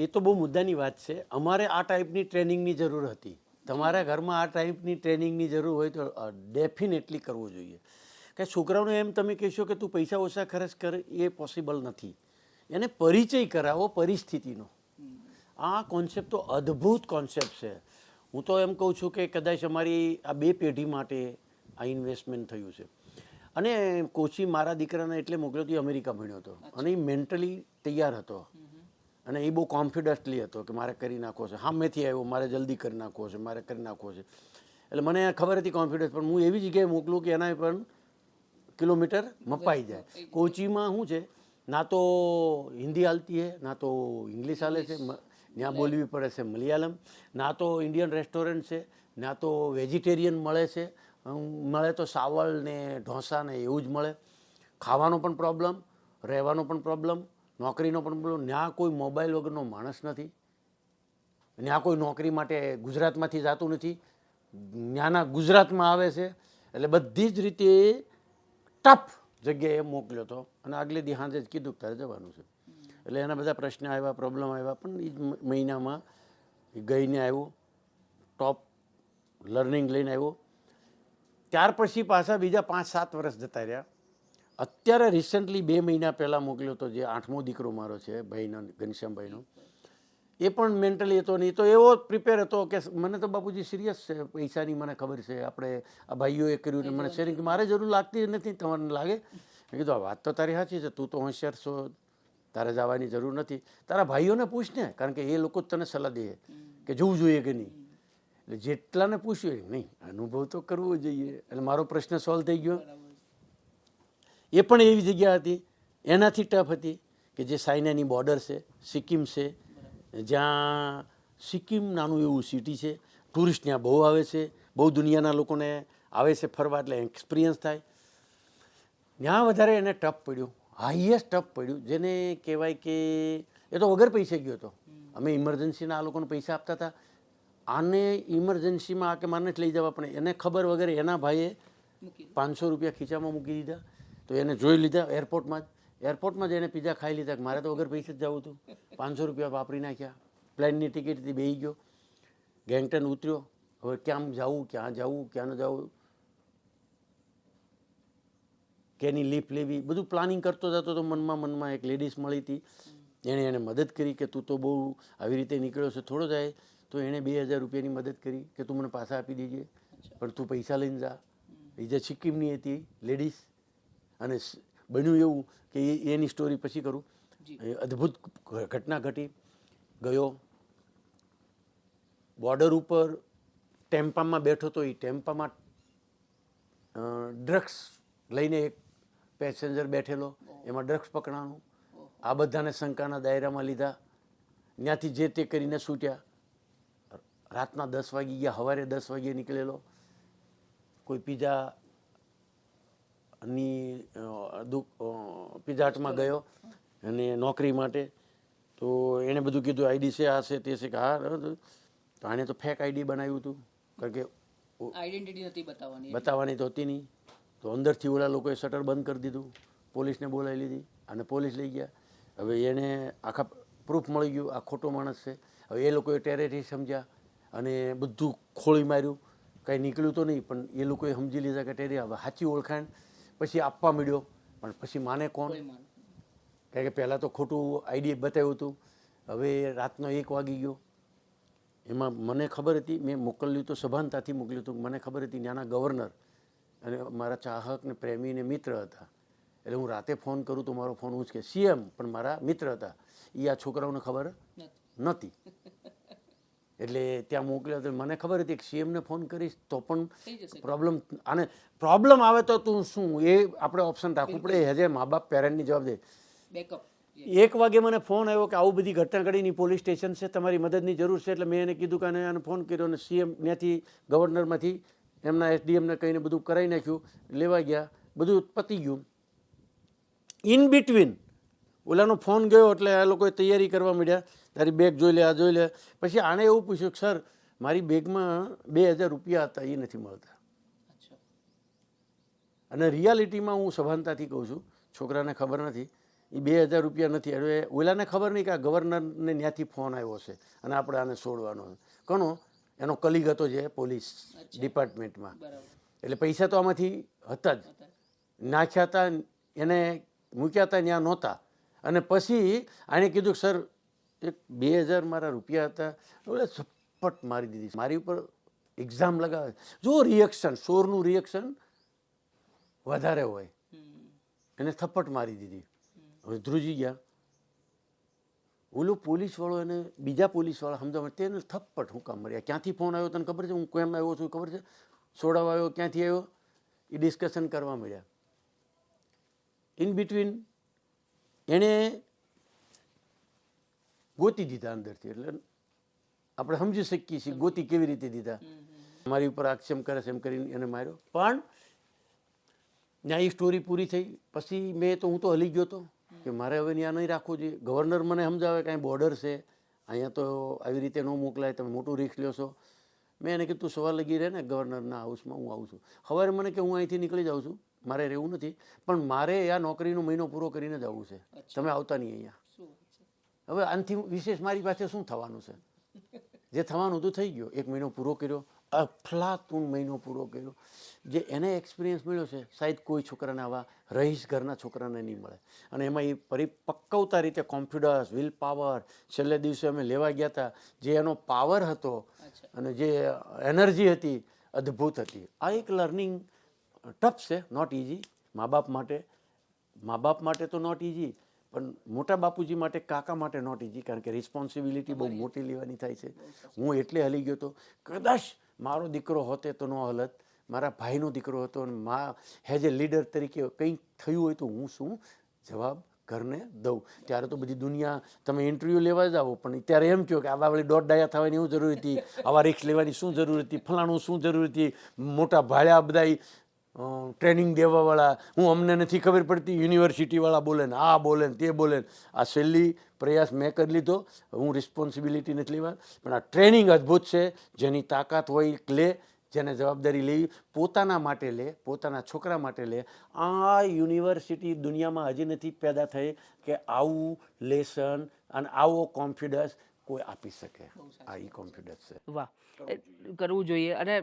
એ તો બહુ મુદ્દાની વાત છે. અમારે આ ટાઈપની ટ્રેનિંગની જરૂર હતી. તમારા ઘરમાં આ ટાઈપની ટ્રેનિંગની જરૂર હોય તો ડેફિનેટલી કરવું જોઈએ. કે છોકરાઓને એમ તમે કહેશો કે તું પૈસા ઓછા ખર્ચ કર, એ પોસિબલ નથી. એને પરિચય કરાવો પરિસ્થિતિનો. આ કોન્સેપ્ટ તો અદ્ભુત કોન્સેપ્ટ છે. હું તો એમ કહું છું કે કદાચ અમારી આ 2 પેઢી માટે આ ઇન્વેસ્ટમેન્ટ થયું છે. અને કોચી મારા દીકરાને એટલે મોકલ્યો હતો, અમેરિકા ભણ્યો હતો અને એ મેન્ટલી તૈયાર હતો અને એ બહુ કોન્ફિડન્ટલી હતો કે મારે કરી નાખવો છે. સામેથી આવ્યો, મારે જલ્દી કરી નાખવો છે, મારે કરી નાખવો છે. એટલે મને ખબર હતી કોન્ફિડન્સ, પણ હું એવી જગ્યાએ મોકલું કે એના પણ કિલોમીટર મપાઈ જાય. કોચીમાં શું છે, ના તો હિન્દી હાલતી હે, ના તો ઇંગ્લિશ હાલે છે, ત્યાં બોલવી પડે છે મલયાલમ, ના તો ઇન્ડિયન રેસ્ટોરન્ટ છે, ના તો વેજીટેરિયન મળે છે. મળે તો સાવળ ને ઢોસા ને એવું જ મળે. ખાવાનો પણ પ્રોબ્લેમ, રહેવાનો પણ પ્રોબ્લેમ, નોકરીનો પણ પ્રોબ્લેમ. ત્યાં કોઈ મોબાઈલ વગરનો માણસ નથી. ત્યાં કોઈ નોકરી માટે ગુજરાતમાંથી જતું નથી, ત્યાંના ગુજરાતમાં આવે છે. એટલે બધી જ રીતે ટફ જગ્યાએ મોકલ્યો હતો અને આગલે દી સાંજે જ કીધું કે તારે જવાનું છે. એટલે એના બધા પ્રશ્ન આવ્યા, પ્રોબ્લેમ આવ્યા, પણ એ જ મહિનામાં ગઈને આવ્યો, ટોપ લર્નિંગ લઈને આવ્યો. ત્યાર પછી પાછા બીજા 5-7 વર્ષ જતા રહ્યા. અત્યારે રિસન્ટલી 2 મહિના પહેલાં મોકલ્યો હતો, જે 8મો દીકરો મારો છે ભાઈનો, ઘનશ્યામભાઈનો. એ પણ મેન્ટલી હતો નહીં, તો એવો પ્રિપેર હતો કે મને તો બાપુજી સિરિયસ છે, પૈસાની મને ખબર છે, આપણે આ ભાઈઓએ કર્યું ને મને શેરિંગ મારે જરૂર લાગતી નથી, તમને લાગે? મેં કીધું આ વાત તો તારી સાચી છે, તું તો હોશિયાર છો, તારે જવાની જરૂર નથી, તારા ભાઈઓને પૂછ ને, કારણ કે એ લોકો જ તને સલાહ દે કે જવું જોઈએ કે નહીં. એટલે જેટલાને પૂછ્યું નહીં, અનુભવ તો કરવો જોઈએ. એટલે મારો પ્રશ્ન સોલ્વ થઈ ગયો. એ પણ એવી જગ્યા હતી, એનાથી ટફ હતી કે જે ચાઇનાની બોર્ડર છે, સિક્કિમ છે, જ્યાં સિક્કિમ નાનું એવું સિટી છે, ટુરિસ્ટ ત્યાં બહુ આવે છે, બહુ દુનિયાના લોકોને આવે છે ફરવા, એટલે એક્સપિરિયન્સ થાય. ત્યાં વધારે એને ટફ પડ્યું, હાઈએસ્ટ ટફ પડ્યું, જેને કહેવાય કે એ તો વગર પૈસે ગયો હતો. અમે ઇમરજન્સીના આ લોકોને પૈસા આપતા હતા, આને ઇમરજન્સીમાં આ કે મારને જ લઈ જવા, પણ એને ખબર વગર એના ભાઈએ 500 રૂપિયા ખીચામાં મૂકી દીધા. તો એને જોઈ લીધા એરપોર્ટમાં જ એને પીઝા ખાઈ લીધા, કે મારે તો વગર પૈસે જ જવું હતું. 500 રૂપિયા વાપરી નાખ્યા, પ્લેનની ટિકિટથી બેસી ગયો, ગેંગટન ઉતર્યો. હવે ક્યાં જવું, ક્યાં ન જવું, કેની લીફ લેવી, બધું પ્લાનિંગ કરતો જતો તો મનમાં એક લેડીઝ મળી હતી, એણે એને મદદ કરી કે તું તો બહુ આવી રીતે નીકળ્યો છે, થોડો જાય તો એણે 2000 રૂપિયાની મદદ કરી કે તું મને પાછા આપી દેજે, પણ તું પૈસા લઈને જા. એ જે સિક્કિમની હતી લેડીઝ, અને બન્યું એવું કે એની સ્ટોરી પછી કરું. અદ્ભુત ઘટના ઘટી. ગયો બોર્ડર ઉપર, ટેમ્પામાં બેઠો તો એ ટેમ્પામાં ડ્રગ્સ લઈને એક પેસેન્જર બેઠેલો, એમાં ડ્રગ્સ પકડાણું. આ બધાને શંકાના દાયરામાં લીધા, ત્યાંથી જે તે કરીને છૂટ્યા. રાતના 10 વાગી ગયા, સવારે 10 વાગ્યે નીકળેલો. કોઈ પીઝા હટમાં ગયો અને નોકરી માટે. તો એણે બધું કીધું, આઈડી છે, આ છે, તે છે, કે હા. તો આણે તો ફેક આઈડી બનાવ્યું હતું, કારણ કે આઈડેન્ટિટી બતાવવાની તો હતી નહીં. તો અંદરથી ઓલા લોકોએ શટર બંધ કરી દીધું, પોલીસને બોલાવી લીધી, અને પોલીસ લઈ ગયા. હવે એને આખા પ્રૂફ મળી ગયું, આ ખોટો માણસ છે. હવે એ લોકોએ ટેરરિસ્ટ સમજ્યા અને બધું ખોળી માર્યું, કાંઈ નીકળ્યું તો નહીં, પણ એ લોકોએ સમજી લીધા કે ટેરરિસ્ટ. હવે સાચી ઓળખાણ પછી આપવા મળ્યો, પણ પછી માને કોણ? કારણ કે પહેલાં તો ખોટું આઈડી બતાવ્યું હતું. હવે રાતનો 1 વાગી ગયો. એમાં મને ખબર હતી, મેં મોકલ્યું તો સભાનતાથી મોકલ્યું હતું, મને ખબર હતી ત્યાંના ગવર્નર અને મારા ચાહક ને પ્રેમી ને મિત્ર હતા. એટલે હું રાતે ફોન કરું તો મારો ફોન ઉંચકે. સીએમ પણ મારા મિત્ર હતા, એ આ છોકરાઓને ખબર નહોતી. એટલે ત્યાં મોકલ્યો તો મને ખબર હતી કે સીએમને ફોન કરીશ તો પણ પ્રોબ્લેમ, આને પ્રોબ્લેમ આવે તો તું શું, એ આપણે ઓપ્શન રાખવું પડે. હજે મા બાપ પેરેન્ટની જવાબદારી. 1 વાગે મને ફોન આવ્યો કે આવું બધી ઘટના ઘડીની પોલીસ સ્ટેશન છે, તમારી મદદની જરૂર છે. એટલે મેં એને કીધું કે આને ફોન કર્યો, અને સીએમ ત્યાંથી ગવર્નરમાંથી એમના એસડીએમને કહીને બધું કરાવી નાખ્યું, લેવા ગયા, બધું પતી ગયું. ઇન બિટવીન ઓલાનો ફોન ગયો એટલે આ લોકોએ તૈયારી કરવા માંડ્યા, તારી બેગ જોઈ લે, આ જોઈ લે. પછી આણે એવું પૂછ્યું કે સર મારી બેગમાં 2000 રૂપિયા હતા, એ નથી મળતા. અને રિયાલિટીમાં હું સભાનતાથી કહું છું, છોકરાને ખબર નથી, એ 2000 રૂપિયા નથી. હવે ઓલાને ખબર નહીં કે આ ગવર્નરને ત્યાંથી ફોન આવ્યો છે અને આપણે આને છોડવાનો. કોનો? એનો કલીગ હતો જે પોલીસ ડિપાર્ટમેન્ટમાં. એટલે પૈસા તો આમાંથી હતા જ, નાખ્યા હતા, એને મૂક્યા હતા, ત્યાં નહોતા. અને પછી આણે કીધું સર એક 2000 મારા રૂપિયા હતા. એટલે ઝપટ મારી દીધી, મારી ઉપર એક્ઝામ લગાવે. જો રિએક્શન, ચોરનું રિએક્શન વધારે હોય, એને થપ્પટ મારી દીધી. હવે ધ્રુજી ગયા. ઓલો પોલીસવાળો એને બીજા પોલીસવાળા સમજાવે, તેને થપ્પટ હું કામ માર્યા, ક્યાંથી ફોન આવ્યો તને ખબર છે, હું કેમ આવ્યો છું ખબર છે, છોડાવવા આવ્યો, ક્યાંથી આવ્યો, એ ડિસ્કશન કરવા મળ્યા. ઇન બિટવીન એણે ગોતી દીધા અંદરથી. એટલે આપણે સમજી શકીએ છીએ ગોતી કેવી રીતે દીધા. મારી ઉપર આક્ષેપ કરે છે એમ કરીને એને માર્યો. પણ ત્યાં એ સ્ટોરી પૂરી થઈ. પછી હું તો હલી ગયો હતો કે મારે હવે ત્યાં નહીં રાખવું જોઈએ. ગવર્નર મને સમજાવે કાંઈ બોર્ડર છે, અહીંયા તો આવી રીતે ન મોકલાય, તમે મોટું રિસ્ક લ્યો છો. મેં એને કીધું સવાર લગી રહે ને ગવર્નરના હાઉસમાં, હું આવું છું. સવારે મને કે હું અહીંથી નીકળી જાઉં છું, મારે રહેવું નથી, પણ મારે આ નોકરીનો મહિનો પૂરો કરીને જ આવવું છે, તમે આવતા નહીં અહીંયા. હવે આનાથી વિશેષ મારી પાસે શું થવાનું છે? જે થવાનું હતું થઈ ગયું. 1 મહિનો પૂરો કર્યો, અફલાતુન મહિનો પૂરો કર્યો. જે એને એક્સપિરિયન્સ મળ્યો છે શાયદ કોઈ છોકરાને આવા રહીશ ઘરના છોકરાને નહીં મળે. અને એમાં એ પરિપક્વતા રીતે કોન્ફિડન્સ, વિલ પાવર, છેલ્લે દિવસે અમે લેવા ગયા હતા, જે એનો પાવર હતો અને જે એનર્જી હતી અદ્ભુત હતી. આ એક લર્નિંગ ટફ છે, નોટ ઇઝી. મા બાપ માટે તો નોટ ઇઝી, પણ મોટા બાપુજી માટે, કાકા માટે નોટ ઇઝી, કારણ કે રિસ્પોન્સિબિલિટી બહુ મોટી લેવાની થાય છે. હું એટલે હલી ગયો હતો. કદાચ મારો દીકરો હોતે તો ન હલત, મારા ભાઈનો દીકરો હતો અને હેઝ એ લીડર તરીકે કંઈક થયું હોય તો હું શું જવાબ ઘરને દઉં. ત્યારે તો બધી દુનિયા, તમે ઇન્ટરવ્યૂ લેવા જાઓ પણ ત્યારે એમ કહો કે આવા વળી દોઢ ડાયા થવાની શું જરૂર હતી, આવા રિક્સ લેવાની શું જરૂર હતી, ફલાણું શું જરૂર હતી, મોટા ભાડ્યા બધા ટ્રેનિંગ દેવાવાળા, હું અમને નથી ખબર પડતી, યુનિવર્સિટીવાળા બોલે ને આ બોલે ને તે બોલે. આ છેલ્લી પ્રયાસ મેં કરી લીધો, હું રિસ્પોન્સિબિલિટી નથી લેવા, પણ આ ટ્રેનિંગ અદ્ભુત છે. જેની તાકાત હોય લે, જેને જવાબદારી લેવી પોતાના માટે લે, પોતાના છોકરા માટે લે. આ યુનિવર્સિટી દુનિયામાં હજી નથી પેદા થઈ કે આવું લેસન અને આવો કોન્ફિડન્સ કોઈ આપી શકે. આ ઈ કોન્ફિડન્સ છે. વાહ, કરવું જોઈએ. અને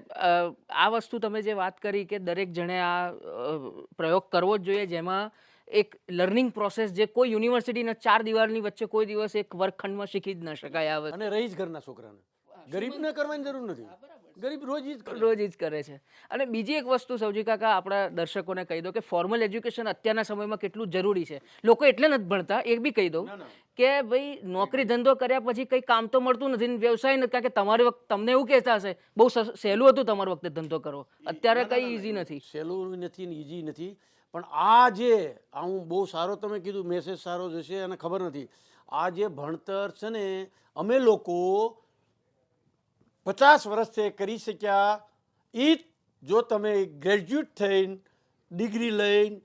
આ વસ્તુ તમે જે વાત કરી કે દરેક જણે આ પ્રયોગ કરવો જ જોઈએ, જેમાં એક લર્નિંગ પ્રોસેસ જે કોઈ યુનિવર્સિટીના 4 દિવાલની વચ્ચે કોઈ દિવસ એક વર્ગખંડમાં શીખી જ ન શકાય. આ અને રહી જ ઘરના છોકરાને, ગરીબને કરવાની જરૂર નથી. ગરીબ રોજ જ કરે છે. અને બીજી એક વસ્તુ સૌજી કાકા આપણા દર્શકોને કહી દો કે ફોર્મલ એજ્યુકેશન અત્યારના સમયમાં કેટલું જરૂરી છે. લોકો એટલે નથી ભણતા, એ બી કહી દઉં કે ભાઈ નોકરી ધંધો કર્યા પછી કંઈ કામ તો મળતું નથી, વ્યવસાય નથી. કારણ કે તમારી વખત તમને એવું કહેતા હશે બહુ સહેલું હતું તમારી વખતે ધંધો કરવો, અત્યારે કંઈ ઈઝી નથી. સહેલું નથી ને ઈઝી નથી. પણ આ જે હું બહુ સારો તમે કીધું, મેસેજ સારો જશે અને ખબર નથી. આ જે ભણતર છે ને, અમે લોકો 50 વર્ષથી કરી શક્યા એ જો તમે ગ્રેજ્યુએટ થઈને, ડિગ્રી લઈને,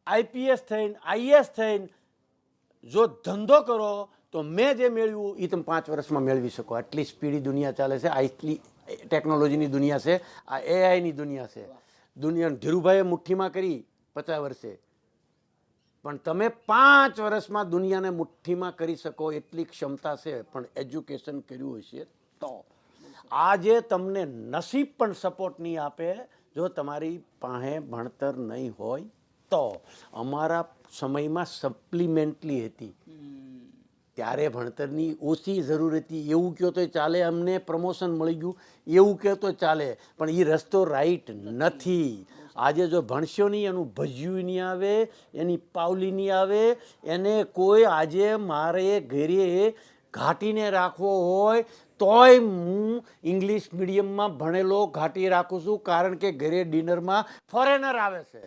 આઈપીએસ થઈને, આઈએસ થઈને જો ધંધો કરો તો મેં જે મેળવ્યું એ તમે 5 વર્ષમાં મેળવી શકો. આટલી સ્પીડી દુનિયા ચાલે છે, આટલી ટેકનોલોજીની દુનિયા છે, આ એઆઈની દુનિયા છે. દુનિયા ધીરુભાઈએ મુઠ્ઠીમાં કરી 50 વર્ષે, પણ તમે 5 વર્ષમાં દુનિયાને મુઠ્ઠીમાં કરી શકો એટલી ક્ષમતા છે. પણ એજ્યુકેશન કર્યું હશે તો. આજે તમને નસીબ પણ સપોર્ટ નહીં આપે જો તમારી પાસે ભણતર નહીં હોય તો. અમારા સમયમાં સપ્લિમેન્ટલી હતી, ત્યારે ભણતરની ઓછી જરૂર હતી. એવું કહો તો ચાલે, અમને પ્રમોશન મળી ગયું એવું કહો તો ચાલે, પણ એ રસ્તો રાઈટ નથી. આજે જો ભણશો નહીં, એનું ભજ્યું નહીં આવે, એની પાવલી નહીં આવે. એને કોઈ આજે મારે ઘરે ઘાટીને રાખવો હોય તોય હું ઇંગ્લિશ મીડિયમમાં ભણેલો ઘાટી રાખું છું, કારણ કે ઘરે ડિનરમાં ફોરેનર આવે છે.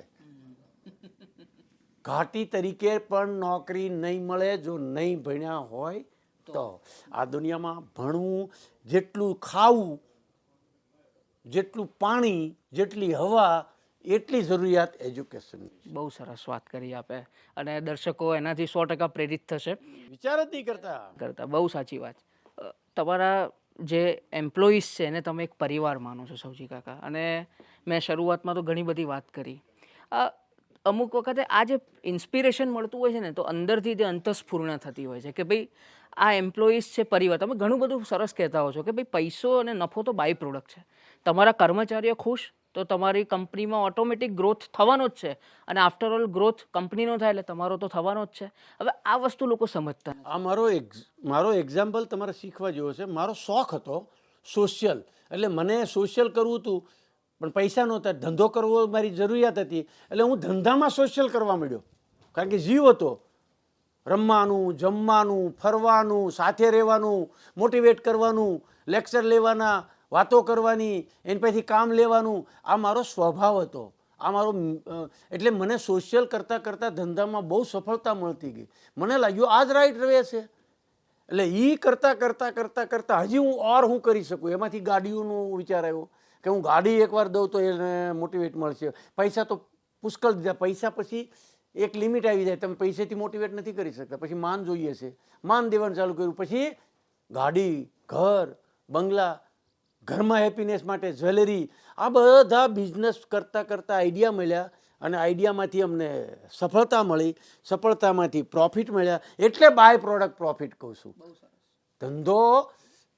ઘાટી તરીકે પણ નોકરી નહીં મળે જો નહીં ભણ્યા હોય તો. આ દુનિયામાં ભણવું, જેટલું ખાવું, જેટલું પાણી, જેટલી હવા, એટલી જરૂરિયાત એજ્યુકેશન. બહુ સરસ વાત કરી આપે, અને દર્શકો એનાથી 100% પ્રેરિત થશે. વિચાર જ નહીં કરતા. બહુ સાચી વાત. તમારા જે એમ્પ્લોઈઝ છે એને તમે એક પરિવાર માનો છો સૌજી કાકા, અને મેં શરૂઆતમાં તો ઘણી બધી વાત કરી. અમુક વખતે આ જે ઇન્સ્પિરેશન મળતું હોય છે ને, તો અંદરથી તે અંતસ્ફૂર્ણ થતી હોય છે કે ભાઈ આ એમ્પ્લોઈઝ છે પરિવાર. તમે ઘણું બધું સરસ કહેતા હો છો કે ભાઈ પૈસો અને નફો તો બાય પ્રોડક્ટ છે. તમારા કર્મચારીઓ ખુશ તો તમારી કંપનીમાં ઓટોમેટિક ગ્રોથ થવાનો જ છે, અને આફ્ટર ઓલ ગ્રોથ કંપનીનો થાય એટલે તમારો તો થવાનો જ છે. હવે આ વસ્તુ લોકો સમજતા. આ મારો એક્ઝામ્પલ તમારે શીખવા જેવો છે. મારો શોખ હતો સોશિયલ, એટલે મને સોશિયલ કરવું હતું પણ પૈસા નહોતા. ધંધો કરવો મારી જરૂરિયાત હતી, એટલે હું ધંધામાં સોશિયલ કરવા માંડ્યો. કારણ કે જીવ હતો, રમવાનું, જમવાનું, ફરવાનું, સાથે રહેવાનું, મોટિવેટ કરવાનું, લેક્ચર લેવાના, વાતો કરવાની, એની પછી કામ લેવાનું. આ મારો સ્વભાવ હતો. આ મારો એટલે મને સોશિયલ કરતાં કરતાં ધંધામાં બહુ સફળતા મળતી ગઈ. મને લાગ્યું આ જ રાઈટ રહે છે. એટલે એ કરતાં હજી હું કરી શકું. એમાંથી ગાડીઓનો વિચાર આવ્યો કે હું ગાડી એકવાર દઉં તો એને મોટિવેટ મળશે. પૈસા તો પુષ્કળ દીધા. પૈસા પછી એક લિમિટ આવી જાય, તમે પૈસાથી મોટિવેટ નથી કરી શકતા. પછી માન જોઈએ છે, માન દેવાનું ચાલુ કર્યું. પછી ગાડી, ઘર, બંગલા, ઘરમાં હેપીનેસ માટે જ્વેલરી, આ બધા બિઝનેસ કરતાં આઈડિયા મળ્યા, અને આઈડિયામાંથી અમને સફળતા મળી, સફળતામાંથી પ્રોફિટ મળ્યા. એટલે બાય પ્રોડક્ટ પ્રોફિટ કહું છું. ધંધો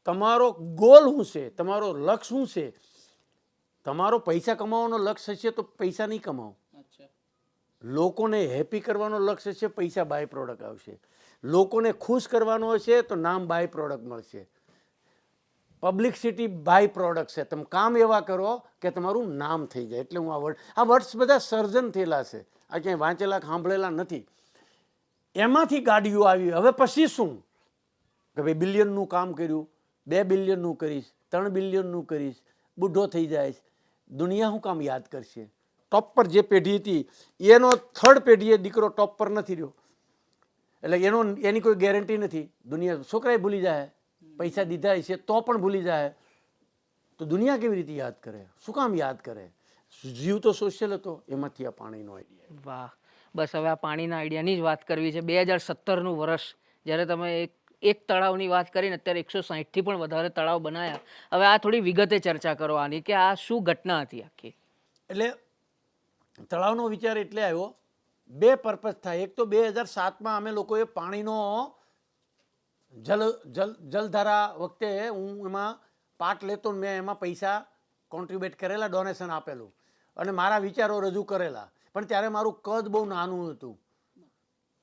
તમારો ગોલ શું છે, તમારો લક્ષ્ય શું છે. તમારો પૈસા કમાવાનો લક્ષ્ય છે તો પૈસા નહીં કમાવો. લોકોને હેપી કરવાનો લક્ષ્ય છે, પૈસા બાય પ્રોડક્ટ આવશે. લોકોને ખુશ કરવાનો છે તો નામ બાય પ્રોડક્ટ મળશે. પબ્લિસિટી બાય પ્રોડક્ટ છે. તમે કામ એવા કરો કે તમારું નામ થઈ જાય. એટલે હું આ વર્ડ્સ બધા સર્જન થયેલા છે, આ ક્યાંય વાંચેલા સાંભળેલા નથી. એમાંથી ગાડીઓ આવી. હવે પછી શું કે ભાઈ બિલિયનનું કામ કર્યું, 2 બિલિયનનું કરીશ, 3 બિલિયનનું કરીશ, બુઢો થઈ જાય, દુનિયા શું કામ યાદ કરશે. ટોપ પર જે પેઢી હતી એનો થર્ડ પેઢીએ દીકરો ટોપ પર નથી રહ્યો, એટલે એની કોઈ ગેરંટી નથી. દુનિયા છોકરાએ ભૂલી જાય, પૈસા દીધા છે તો પણ ભૂલી જાય, તો દુનિયા કેવી રીતે યાદ કરે, શું કામ યાદ કરે. જીવ તો સોશિયલ હતો, એમાંથી આ પાણીનો આઈડિયા. વાહ, બસ હવે આ પાણીના આઈડિયાની જ વાત કરવી છે. 2017નું વર્ષ, જ્યારે તમે એક તળાવની વાત કરીને અત્યારે 160થી પણ વધારે તળાવ બનાવ્યા. હવે આ થોડી વિગતે ચર્ચા કરો આની, કે આ શું ઘટના હતી આખી. એટલે તળાવનો વિચાર એટલે આવ્યો, 2 પર્પઝ થાય. એક તો 2007માં અમે લોકોએ પાણીનો જલધારા વખતે હું એમાં પાર્ટ લેતો, મેં એમાં પૈસા કોન્ટ્રીબ્યુટ કરેલા, ડોનેશન આપેલું અને મારા વિચારો રજૂ કરેલા. પણ ત્યારે મારું કદ બહુ નાનું હતું,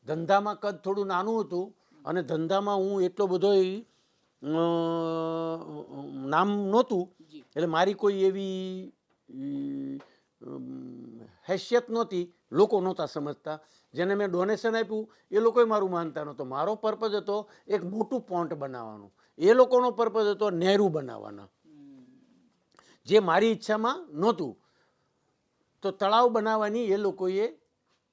ધંધામાં કદ થોડું નાનું હતું, અને ધંધામાં હું એટલો બધો નામ નહોતું, એટલે મારી કોઈ એવી હેસિયત નહોતી, લોકો નહોતા સમજતા. જેને મેં ડોનેશન આપ્યું એ લોકોએ મારું માનતા નહોતું. મારો પર્પઝ હતો એક મોટું પોન્ટ બનાવવાનું, એ લોકોનો પર્પઝ હતો નહેરુ બનાવવાના, જે મારી ઈચ્છામાં નહોતું. તો તળાવ બનાવવાની એ લોકોએ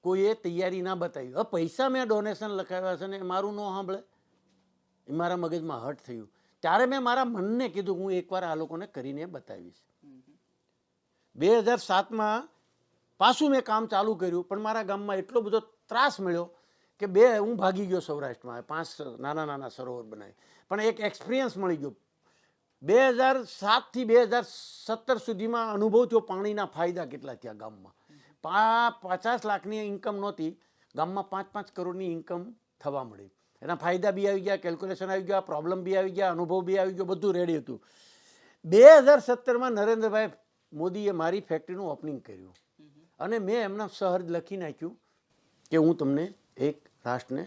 કોઈએ તૈયારી ના બતાવી. હવે પૈસા મેં ડોનેશન લખાવ્યા છે ને મારું ન સાંભળે, એ મારા મગજમાં હર્ટ થયું. ત્યારે મેં મારા મનને કીધું હું એકવાર આ લોકોને કરીને બતાવીશ. 2007માં પાછું મેં કામ ચાલુ કર્યું, પણ મારા ગામમાં એટલો બધો ત્રાસ મળ્યો કે હું ભાગી ગયો સૌરાષ્ટ્રમાં. 5 નાના નાના સરોવર બનાવી, પણ એક એક્સપિરિયન્સ મળી ગયો. 2007થી 2017 સુધીમાં અનુભવ થયો પાણીના ફાયદા કેટલા થયા ગામમાં. 50 લાખની ઇન્કમ નહોતી, ગામમાં 5-5 કરોડની ઇન્કમ થવા મળી. એના ફાયદા બી આવી ગયા, કેલ્ક્યુલેશન આવી ગયા, પ્રોબ્લેમ બી આવી ગયા, અનુભવ બી આવી ગયો, બધું રેડી હતું. 2017માં નરેન્દ્રભાઈ મોદીએ મારી ફેક્ટરીનું ઓપનિંગ કર્યું અને મેં એમના સહર્જ લખી નાખ્યું કે હું તમને એક રાષ્ટ્રને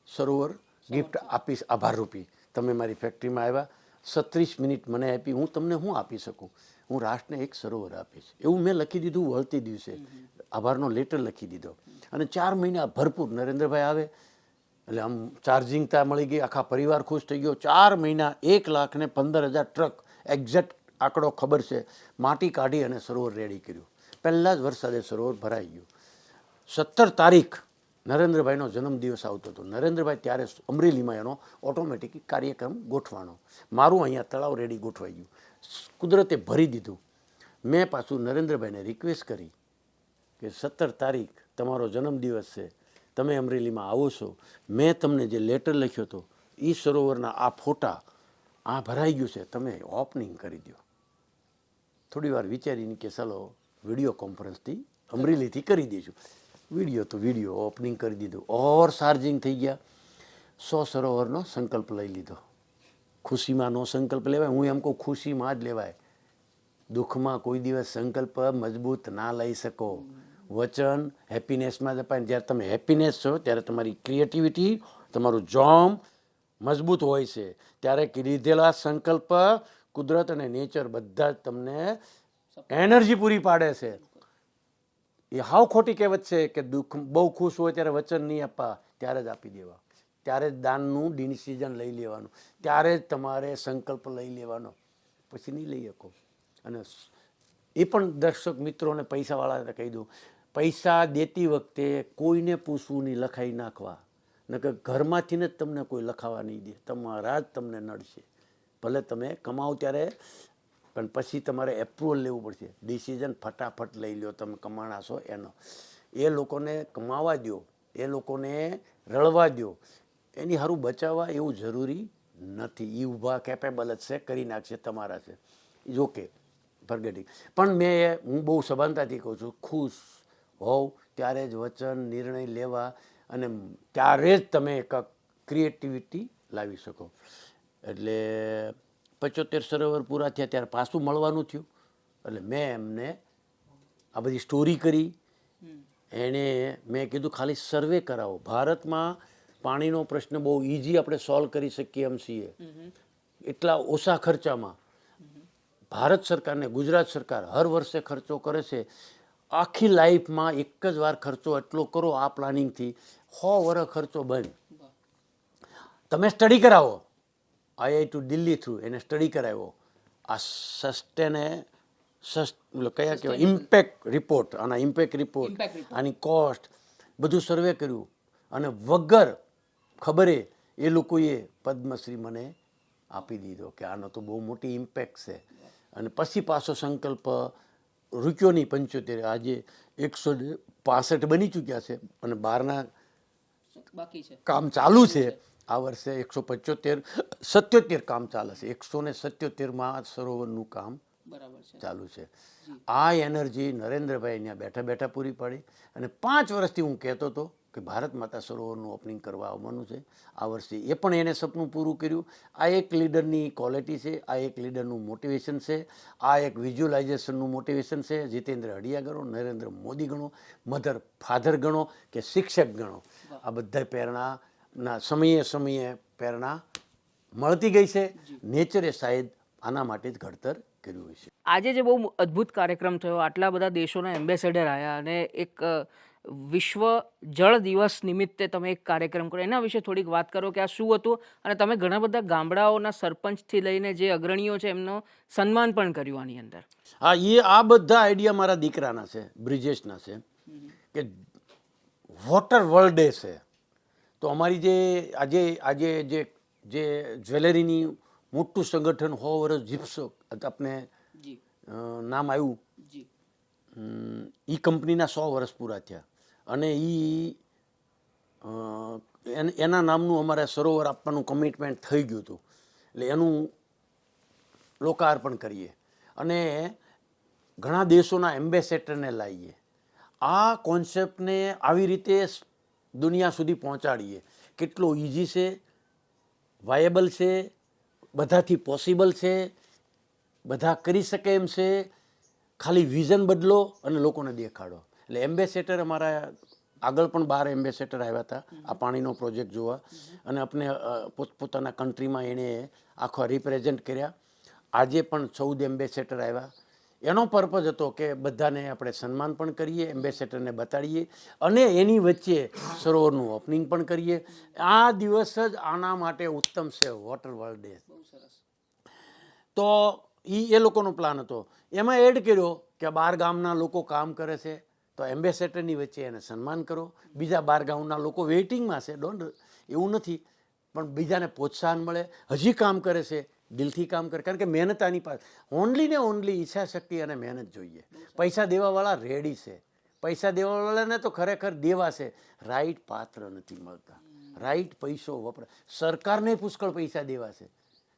સરોવર ગિફ્ટ આપીશ આભાર રૂપી. તમે મારી ફેક્ટરીમાં આવ્યા, 36 મિનિટ મને આપી, હું તમને શું આપી શકું, હું રાષ્ટ્રને એક સરોવર આપીશ. એવું મેં લખી દીધું. વળતી દિવસે આભારનો લેટર લખી દીધો. અને 4 મહિના ભરપૂર નરેન્દ્રભાઈ આવે એટલે આમ ચાર્જિંગ ત્યાં મળી ગઈ, આખા પરિવાર ખુશ થઈ ગયો. 4 મહિના 1,15,000 ટ્રક, એક્ઝેક્ટ આંકડો ખબર છે, માટી કાઢી અને સરોવર રેડી કર્યું. પહેલા જ વરસાદે સરોવર ભરાઈ ગયું. 17 તારીખ નરેન્દ્રભાઈનો જન્મદિવસ આવતો હતો. નરેન્દ્રભાઈ ત્યારે અમરેલીમાં એનો ઓટોમેટિક કાર્યક્રમ ગોઠવાનો. મારું અહીંયા તળાવ રેડી ગોઠવાઈ ગયું, કુદરતે ભરી દીધું. મેં પાછું નરેન્દ્રભાઈને રિક્વેસ્ટ કરી કે 17 તારીખ તમારો જન્મદિવસ છે, તમે અમરેલીમાં આવો છો, મેં તમને જે લેટર લખ્યો હતો એ સરોવરના આ ફોટા, આ ભરાઈ ગયું છે, તમે ઓપનિંગ કરી દો. થોડી વાર વિચારીને કે ચાલો વિડીયો કોન્ફરન્સથી અમરેલીથી કરી દઈશું. વિડીયો ઓપનિંગ કરી દીધું. ઓવર ચાર્જિંગ થઈ ગયા. 100 સરોવરનો સંકલ્પ લઈ લીધો. ખુશીમાં નો સંકલ્પ લેવાય, હું એમ કહું ખુશીમાં જ લેવાય. દુઃખમાં કોઈ દિવસ સંકલ્પ મજબૂત ના લઈ શકો. વચન હેપીનેસમાં જ અપાય. જ્યારે તમે હેપીનેસ છો ત્યારે તમારી ક્રિએટિવિટી, તમારું જોમ મજબૂત હોય છે. ત્યારે લીધેલા સંકલ્પ કુદરત અને નેચર બધા જ તમને એનર્જી પૂરી પાડે છે. એ હાવ ખોટી કહેવત છે કે દુઃખ બહુ ખુશ હોય ત્યારે વચન નહીં આપવા, ત્યારે જ આપી દેવા, ત્યારે જ દાનનું ડિસિઝન લઈ લેવાનું, ત્યારે જ તમારે સંકલ્પ લઈ લેવાનો, પછી નહીં લઈ શકો. અને એ પણ દર્શક મિત્રોને પૈસાવાળાને કહી દઉં, પૈસા દેતી વખતે કોઈને પૂછવું નહીં, લખાઈ નાખવા. નકર ઘરમાંથી જ તમને કોઈ લખાવા નહીં દે, તમારા જ તમને નડશે. ભલે તમે કમાઓ ત્યારે, પણ પછી તમારે એપ્રુવલ લેવું પડશે. ડિસિઝન ફટાફટ લઈ લો, તમે કમાણા છો એનો. એ લોકોને કમાવા દો, એ લોકોને રળવા દો, એની સારું બચાવવા એવું જરૂરી નથી. એ ઊભા કેપેબલ જ છે, કરી નાખશે, તમારા છે. જોકે ફર્ગેટિંગ. પણ હું બહુ સભાનતાથી કહું છું, ખુશ હોવ ત્યારે જ વચન નિર્ણય લેવા, અને ત્યારે જ તમે એક ક્રિએટિવિટી લાવી શકો. એટલે 75 સરોવર પૂરા થયા ત્યારે પાછું મળવાનું થયું. એટલે મેં એમને આ બધી સ્ટોરી કરી. એણે મેં કીધું ખાલી સર્વે કરાવો. ભારતમાં પાણીનો પ્રશ્ન બહુ ઇઝી આપણે સોલ્વ કરી શકીએ એમ છીએ. એટલા ઓછા ખર્ચામાં ભારત સરકારને ગુજરાત સરકાર હર વર્ષે ખર્ચો કરે છે. આખી લાઈફમાં એક જ વાર ખર્ચો એટલો કરો આ પ્લાનિંગથી 100 વર્ષ ખર્ચો બંધ. તમે સ્ટડી કરાવો. IIT દિલ્હી થ્રુ એને સ્ટડી કરાવ્યો. આ કયા કહેવાય ઇમ્પેક્ટ રિપોર્ટ, આના ઇમ્પેક્ટ રિપોર્ટ, આની કોસ્ટ બધું સર્વે કર્યું. અને વગર ખબરે એ લોકોએ પદ્મશ્રી મને આપી દીધો કે આનો તો બહુ મોટી ઇમ્પેક્ટ છે. અને પછી પાછો સંકલ્પ રૂક્યો નહીં. 75 આજે 165 બની ચૂક્યા છે અને 12ના બાકી છે, કામ ચાલુ છે. આ વર્ષે 177 કામ ચાલે છે. 177માં સરોવરનું કામ બરાબર છે, ચાલુ છે. આ એનર્જી નરેન્દ્રભાઈ અહીંયા બેઠા બેઠા પૂરી પાડી. અને 5 વર્ષથી હું કહેતો હતો કે ભારત માતા સરોવરનું ઓપનિંગ કરવા આવવાનું છે. આ વર્ષે એ પણ એને સપનું પૂરું કર્યું. આ એક લીડરની ક્વોલિટી છે, આ એક લીડરનું મોટિવેશન છે, આ એક વિઝ્યુલાઇઝેશનનું મોટિવેશન છે. જીતેન્દ્ર હડિયા ગણો, નરેન્દ્ર મોદી ગણો, મધર ફાધર ગણો કે શિક્ષક ગણો, આ બધા પ્રેરણાના સમયે પ્રેરણા મળતી ગઈ છે. નેચરે શાયદ આના માટે જ ઘડતર કર્યું હશે. આજે જે બહુ અદ્ભુત કાર્યક્રમ થયો, આટલા બધા દેશોના એમ્બેસેડર આવ્યા અને એક વિશ્વ જળ દિવસ નિમિત્તે તમે એક કાર્યક્રમ કર્યો, એના વિશે થોડીક વાત કરો કે આ શું હતું. અને તમે ઘણા બધા ગામડાઓના સરપંચથી લઈને જે અગ્રણીઓ છે એમનો સન્માન પણ કર્યું આની અંદર. હા, આ બધા આઈડિયા મારા દીકરાના છે, બ્રિજેશના છે. કે વોટર વર્લ્ડ ડે છે તો અમારી જે આજે જે જ્વેલરીની મોટું સંગઠન 100 વર્ષ જીપસો આપણે નામ આવ્યું, એ કંપનીના 100 વર્ષ પૂરા થયા. અને એના નામનું અમારે સરોવર આપવાનું કમિટમેન્ટ થઈ ગયું હતું. એટલે એનું લોકાર્પણ કરીએ અને ઘણા દેશોના એમ્બેસેડરને લાવીએ. આ કોન્સેપ્ટને આવી રીતે દુનિયા સુધી પહોંચાડીએ. કેટલો ઇઝી છે, વાયેબલ છે, બધાથી પોસિબલ છે, બધા કરી શકે એમ છે. ખાલી વિઝન બદલો અને લોકોને દેખાડો. એટલે એમ્બેસેડર અમારા આગળ પણ 12 એમ્બેસેડર આવ્યા હતા આ પાણીનો પ્રોજેક્ટ જોવા. અને આપણે પોતપોતાના કન્ટ્રીમાં એણે આખો રિપ્રેઝેન્ટ કર્યા. આજે પણ 14 એમ્બેસેડર આવ્યા. એનો પર્પઝ હતો કે બધાને આપણે સન્માન પણ કરીએ, એમ્બેસેડરને બતાડીએ અને એની વચ્ચે સરોવરનું ઓપનિંગ પણ કરીએ. આ દિવસ જ આના માટે ઉત્તમ છે, વોટર વર્લ્ડ ડે. તો એ લોકોનો પ્લાન હતો. એમાં એડ કર્યો કે 12 ગામના લોકો કામ કરે છે તો એમ્બેસેડરની વચ્ચે એને સન્માન કરો. બીજા 12 ગામના લોકો વેઇટિંગમાં છે, એવું નથી, પણ બીજાને પ્રોત્સાહન મળે. હજી કામ કરે છે, દિલથી કામ કરે, કારણ કે મહેનત આની પાસે ઓનલી ને ઓનલી ઈચ્છા શક્તિ અને મહેનત જોઈએ. પૈસા દેવાવાળા રેડી છે. પૈસા દેવાવાળાને તો ખરેખર દેવા છે, રાઈટ પાત્ર નથી મળતા. રાઈટ પૈસો વપરાય. સરકારને પુષ્કળ પૈસા દેવા છે.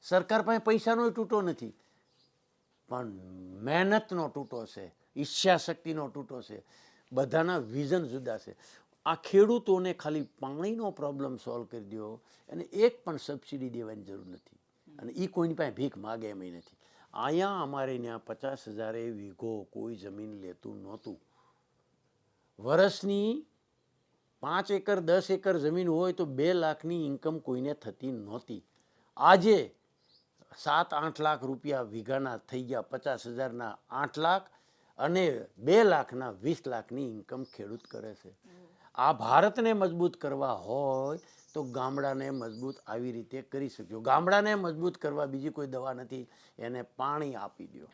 સરકાર પાસે પૈસાનો તૂટો નથી, પણ મહેનતનો તૂટો છે, ઈચ્છા શક્તિનો તૂટો છે. બધાના વિઝન જુદા છે. આ ખેડૂતોને ખાલી પાણીનો પ્રોબ્લેમ સોલ્વ કરી દો, અને એક પણ સબસિડી દેવાની જરૂર નથી. અને એ કોઈની પાસે ભીખ માગે એમ નથી. અહીંયા અમારે ત્યાં 50,000 વીઘો કોઈ જમીન લેતું નહોતું. વર્ષની 5 એકર 10 એકર જમીન હોય તો 2 લાખની ઇન્કમ કોઈને થતી નહોતી. આજે 7-8 લાખ રૂપિયા વીઘાના થઈ ગયા. 50,000ના 8 લાખ અને 2 લાખના 20 લાખની ઇન્કમ ખેડૂત કરે છે. આ ભારતને મજબૂત કરવા હોય તો ગામડાને મજબૂત આવી રીતે કરી શક્યો. ગામડાને મજબૂત કરવા બીજી કોઈ દવા નથી, એને પાણી આપી દો.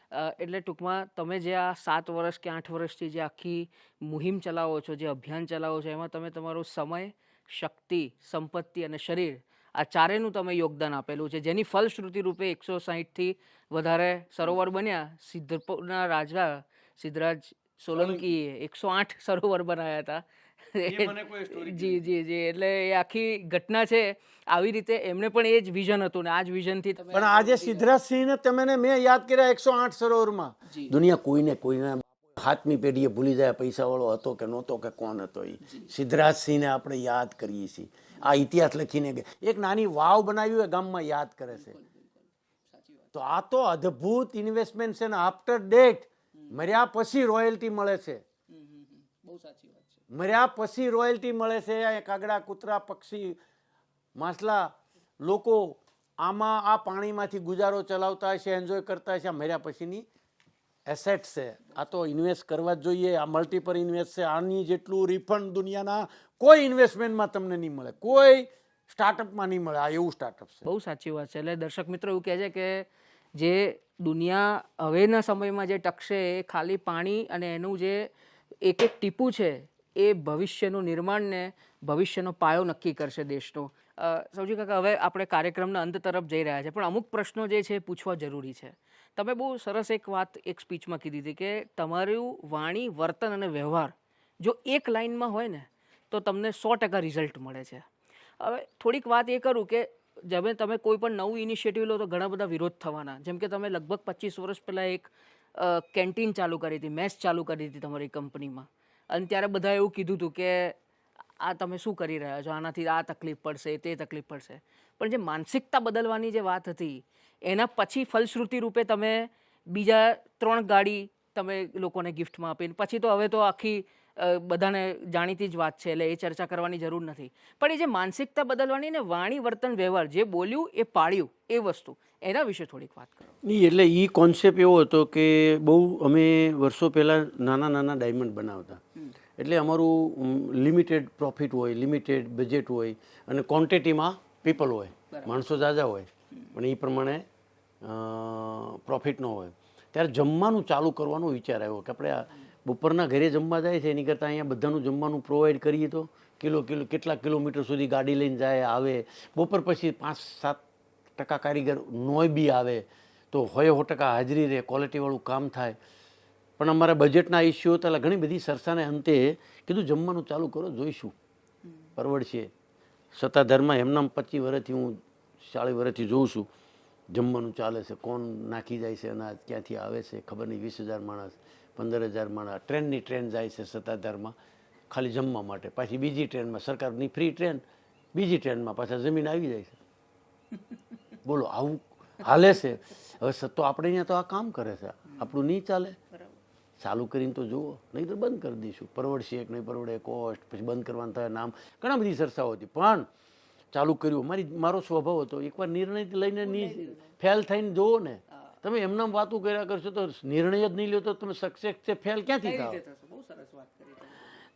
એટલે ટૂંકમાં તમે જે આ 7 વર્ષ કે 8 વર્ષથી જે આખી મુહિમ ચલાવો છો, જે અભિયાન ચલાવો છો, એમાં તમે તમારો સમય, શક્તિ, સંપત્તિ અને શરીર, આ ચારેયનું તમે યોગદાન આપેલું છે, જેની ફલશ્રુતિ રૂપે 160થી વધારે સરોવર બન્યા. સિદ્ધપુરના રાજા સિદ્ધરાજ સોલંકીએ 108 સરોવર બનાવ્યા હતા. જી જી જી, એટલે એ આખી ઘટના છે. આવી રીતે એમને પણ એ જ વિઝન હતું ને આ જ વિઝનથી પણ આજે સિદ્ધરાજસિંહને તમે મેં યાદ કર્યા 108 સરોવરમાં. દુનિયા કોઈને સાતમી પેઢીએ ભૂલી જાય પૈસાવાળો હતો કે નહોતો કે કોણ હતો એ. સિદ્ધરાજસિંહને આપણે યાદ કરીએ છીએ. આ ઇતિહાસ લખીને એક નાની વાવ બનાવી હોય ગામમાં યાદ કરે છે. તો આ તો અદ્ભુત ઇન્વેસ્ટમેન્ટ છે ને આફ્ટર ડેટ મર્યા પછી રોયલ્ટી મળે છે. મર્યા પછી રોયલ્ટી મળે છે. કાગડા, કૂતરા, પક્ષી, માછલા લોકો આમાં આ પાણીમાંથી ગુજારો ચલાવતા હશે, એન્જોય કરતા હશે. આ મર્યા પછીની એસેટ છે. આ તો ઇન્વેસ્ટ કરવા જ જોઈએ. આ મલ્ટીપલ ઇન્વેસ્ટ છે. આની જેટલું રિફંડ દુનિયાના કોઈ ઇન્વેસ્ટમેન્ટમાં તમને નહીં મળે, કોઈ સ્ટાર્ટઅપમાં નહીં મળે. આ એવું સ્ટાર્ટઅપ છે. બહુ સાચી વાત છે. એટલે દર્શક મિત્રો એવું કહે છે કે જે દુનિયા હવેના સમયમાં જે ટકશે એ ખાલી પાણી અને એનું જે એક એક ટીપું છે એ ભવિષ્યનું નિર્માણ ને ભવિષ્યનો પાયો નક્કી કરશે દેશનો. સૌજી કાકા, હવે આપણે કાર્યક્રમના અંત તરફ જઈ રહ્યા છે, પણ અમુક પ્રશ્નો જે છે એ પૂછવા જરૂરી છે. તમે બહુ સરસ એક વાત એક સ્પીચમાં કીધી હતી કે તમારું વાણી, વર્તન અને વ્યવહાર જો એક લાઇનમાં હોય ને તો તમને 100% રિઝલ્ટ મળે છે. હવે થોડીક વાત એ કરું કે જેમ તમે કોઈ પણ નવું ઇનિશિયેટિવ લો તો ઘણા બધા વિરોધ થવાના. જેમ કે તમે લગભગ 25 વર્ષ પહેલાં એક કેન્ટીન ચાલુ કરી હતી, મેસ ચાલુ કરી હતી તમારી કંપનીમાં, અને ત્યારે બધા એવું કીધું હતું કે આ તમે શું કરી રહ્યા છો, આનાથી આ તકલીફ પડશે, તે તકલીફ પડશે. પણ જે માનસિકતા બદલવાની જે વાત હતી એના પછી ફલશ્રુતિ રૂપે તમે બીજા 3 ગાડી તમે લોકોને ગિફ્ટમાં આપીને પછી તો હવે તો આખી બધાને જાણીતી જ વાત છે, એટલે એ ચર્ચા કરવાની જરૂર નથી. પણ એ જે માનસિકતા બદલવાની ને વાણી, વર્તન, વ્યવહાર જે બોલ્યું એ પાળ્યું એ વસ્તુ, એના વિશે થોડીક વાત કરો. નહીં, એટલે એ કોન્સેપ્ટ એવો હતો કે બહુ અમે વર્ષો પહેલાં નાના નાના ડાયમંડ બનાવતા. એટલે અમારું લિમિટેડ પ્રોફિટ હોય, લિમિટેડ બજેટ હોય અને ક્વોન્ટિટીમાં પીપલ હોય, માણસો ઝાઝા હોય, પણ એ પ્રમાણે પ્રોફિટ ન હોય. ત્યારે જમવાનું ચાલુ કરવાનો વિચાર આવ્યો કે આપણે બપોરના ઘરે જમવા જાય છે એની કરતાં અહીંયા બધાનું જમવાનું પ્રોવાઈડ કરીએ તો કેટલાક કિલોમીટર સુધી ગાડી લઈને જાય આવે. બપોર પછી 5-7% કારીગર નોય બી આવે તો 100% હાજરી રહે, ક્વોલિટીવાળું કામ થાય. પણ અમારા બજેટના ઇસ્યુ હતા એટલે ઘણી બધી સરસાને અંતે કીધું જમવાનું ચાલુ કરો, જોઈશું પરવડશે. સત્તાધારમાં એમના 25 વર્ષથી હું 40 વર્ષથી જોઉં છું જમવાનું ચાલે છે, કોણ નાખી જાય છે અનાજ, ક્યાંથી આવે છે ખબર નહીં. 20,000 માણસ, 15,000 માણસ, ટ્રેન જાય છે સત્તાધારમાં ખાલી જમવા માટે, પાછી બીજી ટ્રેનમાં સરકારની ફ્રી ટ્રેન, બીજી ટ્રેનમાં પાછા જમીન આવી જાય છે. બોલો આવું હાલે છે. હવે તો આપણે અહીંયા તો આ કામ કરે છે, આપણું નહીં ચાલે. ચાલુ કરીને તો જુઓ, નહીં તો બંધ કરી દઈશું. પરવડશે કે નહીં પરવડે, કોસ્ટ, પછી બંધ કરવાનું થાય, નામ, ઘણા બધી ચર્ચાઓ હતી. પણ ચાલુ કર્યું. મારો સ્વભાવ હતો એકવાર નિર્ણય લઈને ફેલ થઈને જુઓ ને. તમે એમનામ વાતું કર્યા કરશો તો નિર્ણય જ નહીં લો તો તમે સક્સેસ છે ફેલ ક્યાંથી થાવ.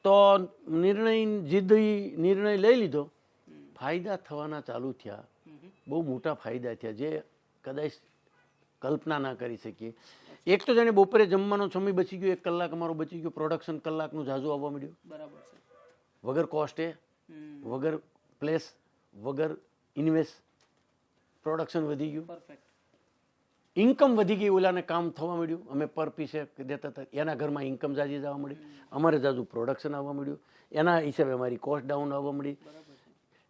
તો નિર્ણય લઈ લીધો. ફાયદા થવાના ચાલુ થયા, બહુ મોટા ફાયદા થયા જે કદાચ કલ્પના ના કરી શકીએ. એક તો જાણે બપોરે જમવાનો સમય બચી ગયો, 1 કલાક અમારો બચી ગયો. પ્રોડક્શન કલાકનું ઝાઝું આવવા મળ્યું, વગર કોસ્ટે, વગર પ્લેસ, વગર ઇન્વેસ્ટ. પ્રોડક્શન વધી ગયું, ઇન્કમ વધી ગઈ. ઓલાને કામ થવા મળ્યું, અમે પર પીસે દેતા હતા, એના ઘરમાં ઇન્કમ ઝાઝી જવા મળી, અમારે ઝાઝું પ્રોડક્શન આવવા મળ્યું, એના હિસાબે અમારી કોસ્ટ ડાઉન આવવા મળી.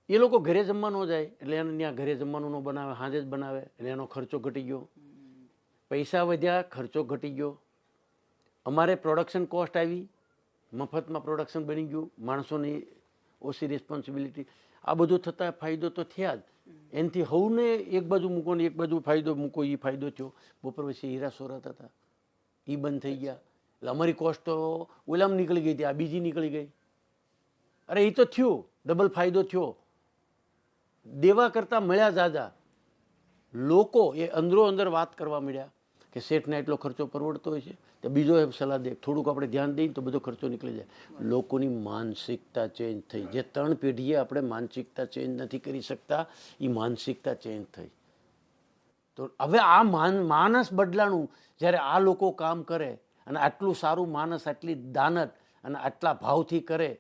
એ લોકો ઘરે જમવા ન જાય એટલે એને ત્યાં ઘરે જમવાનું ન બનાવે, સાંજે જ બનાવે, એટલે એનો ખર્ચો ઘટી ગયો. પૈસા વધ્યા, ખર્ચો ઘટી ગયો. અમારે પ્રોડક્શન કોસ્ટ આવી, મફતમાં પ્રોડક્શન બની ગયું, માણસોની ઓછી રિસ્પોન્સિબિલિટી. આ બધું થતાં ફાયદો તો થયા જ. એનાથી હવને એક બાજુ મૂકો ને એક બાજુ ફાયદો મૂકો, એ ફાયદો થયો. બપોર પછી હીરા સોરાત હતા, એ બંધ થઈ ગયા. એટલે અમારી કોસ્ટ તો ઓલામાં નીકળી ગઈ હતી, આ બીજી નીકળી ગઈ. અરે એ તો થયું, ડબલ ફાયદો થયો. દેવા કરતાં મળ્યા ઝાઝા. લોકો એ અંદરો અંદર વાત કરવા મળ્યા કે શેઠને એટલો ખર્ચો પરવડતો હોય છે, તો બીજો એ સલાહ દે, થોડુંક આપણે ધ્યાન દઈએ તો બધો ખર્ચો નીકળી જાય. લોકોની માનસિકતા ચેન્જ થઈ. જે 3 પેઢીએ આપણે માનસિકતા ચેન્જ નથી કરી શકતા, એ માનસિકતા ચેન્જ થઈ. તો હવે આ માનસ બદલાણું જ્યારે આ લોકો કામ કરે અને આટલું સારું માનસ, આટલી દાનત અને આટલા ભાવથી કરે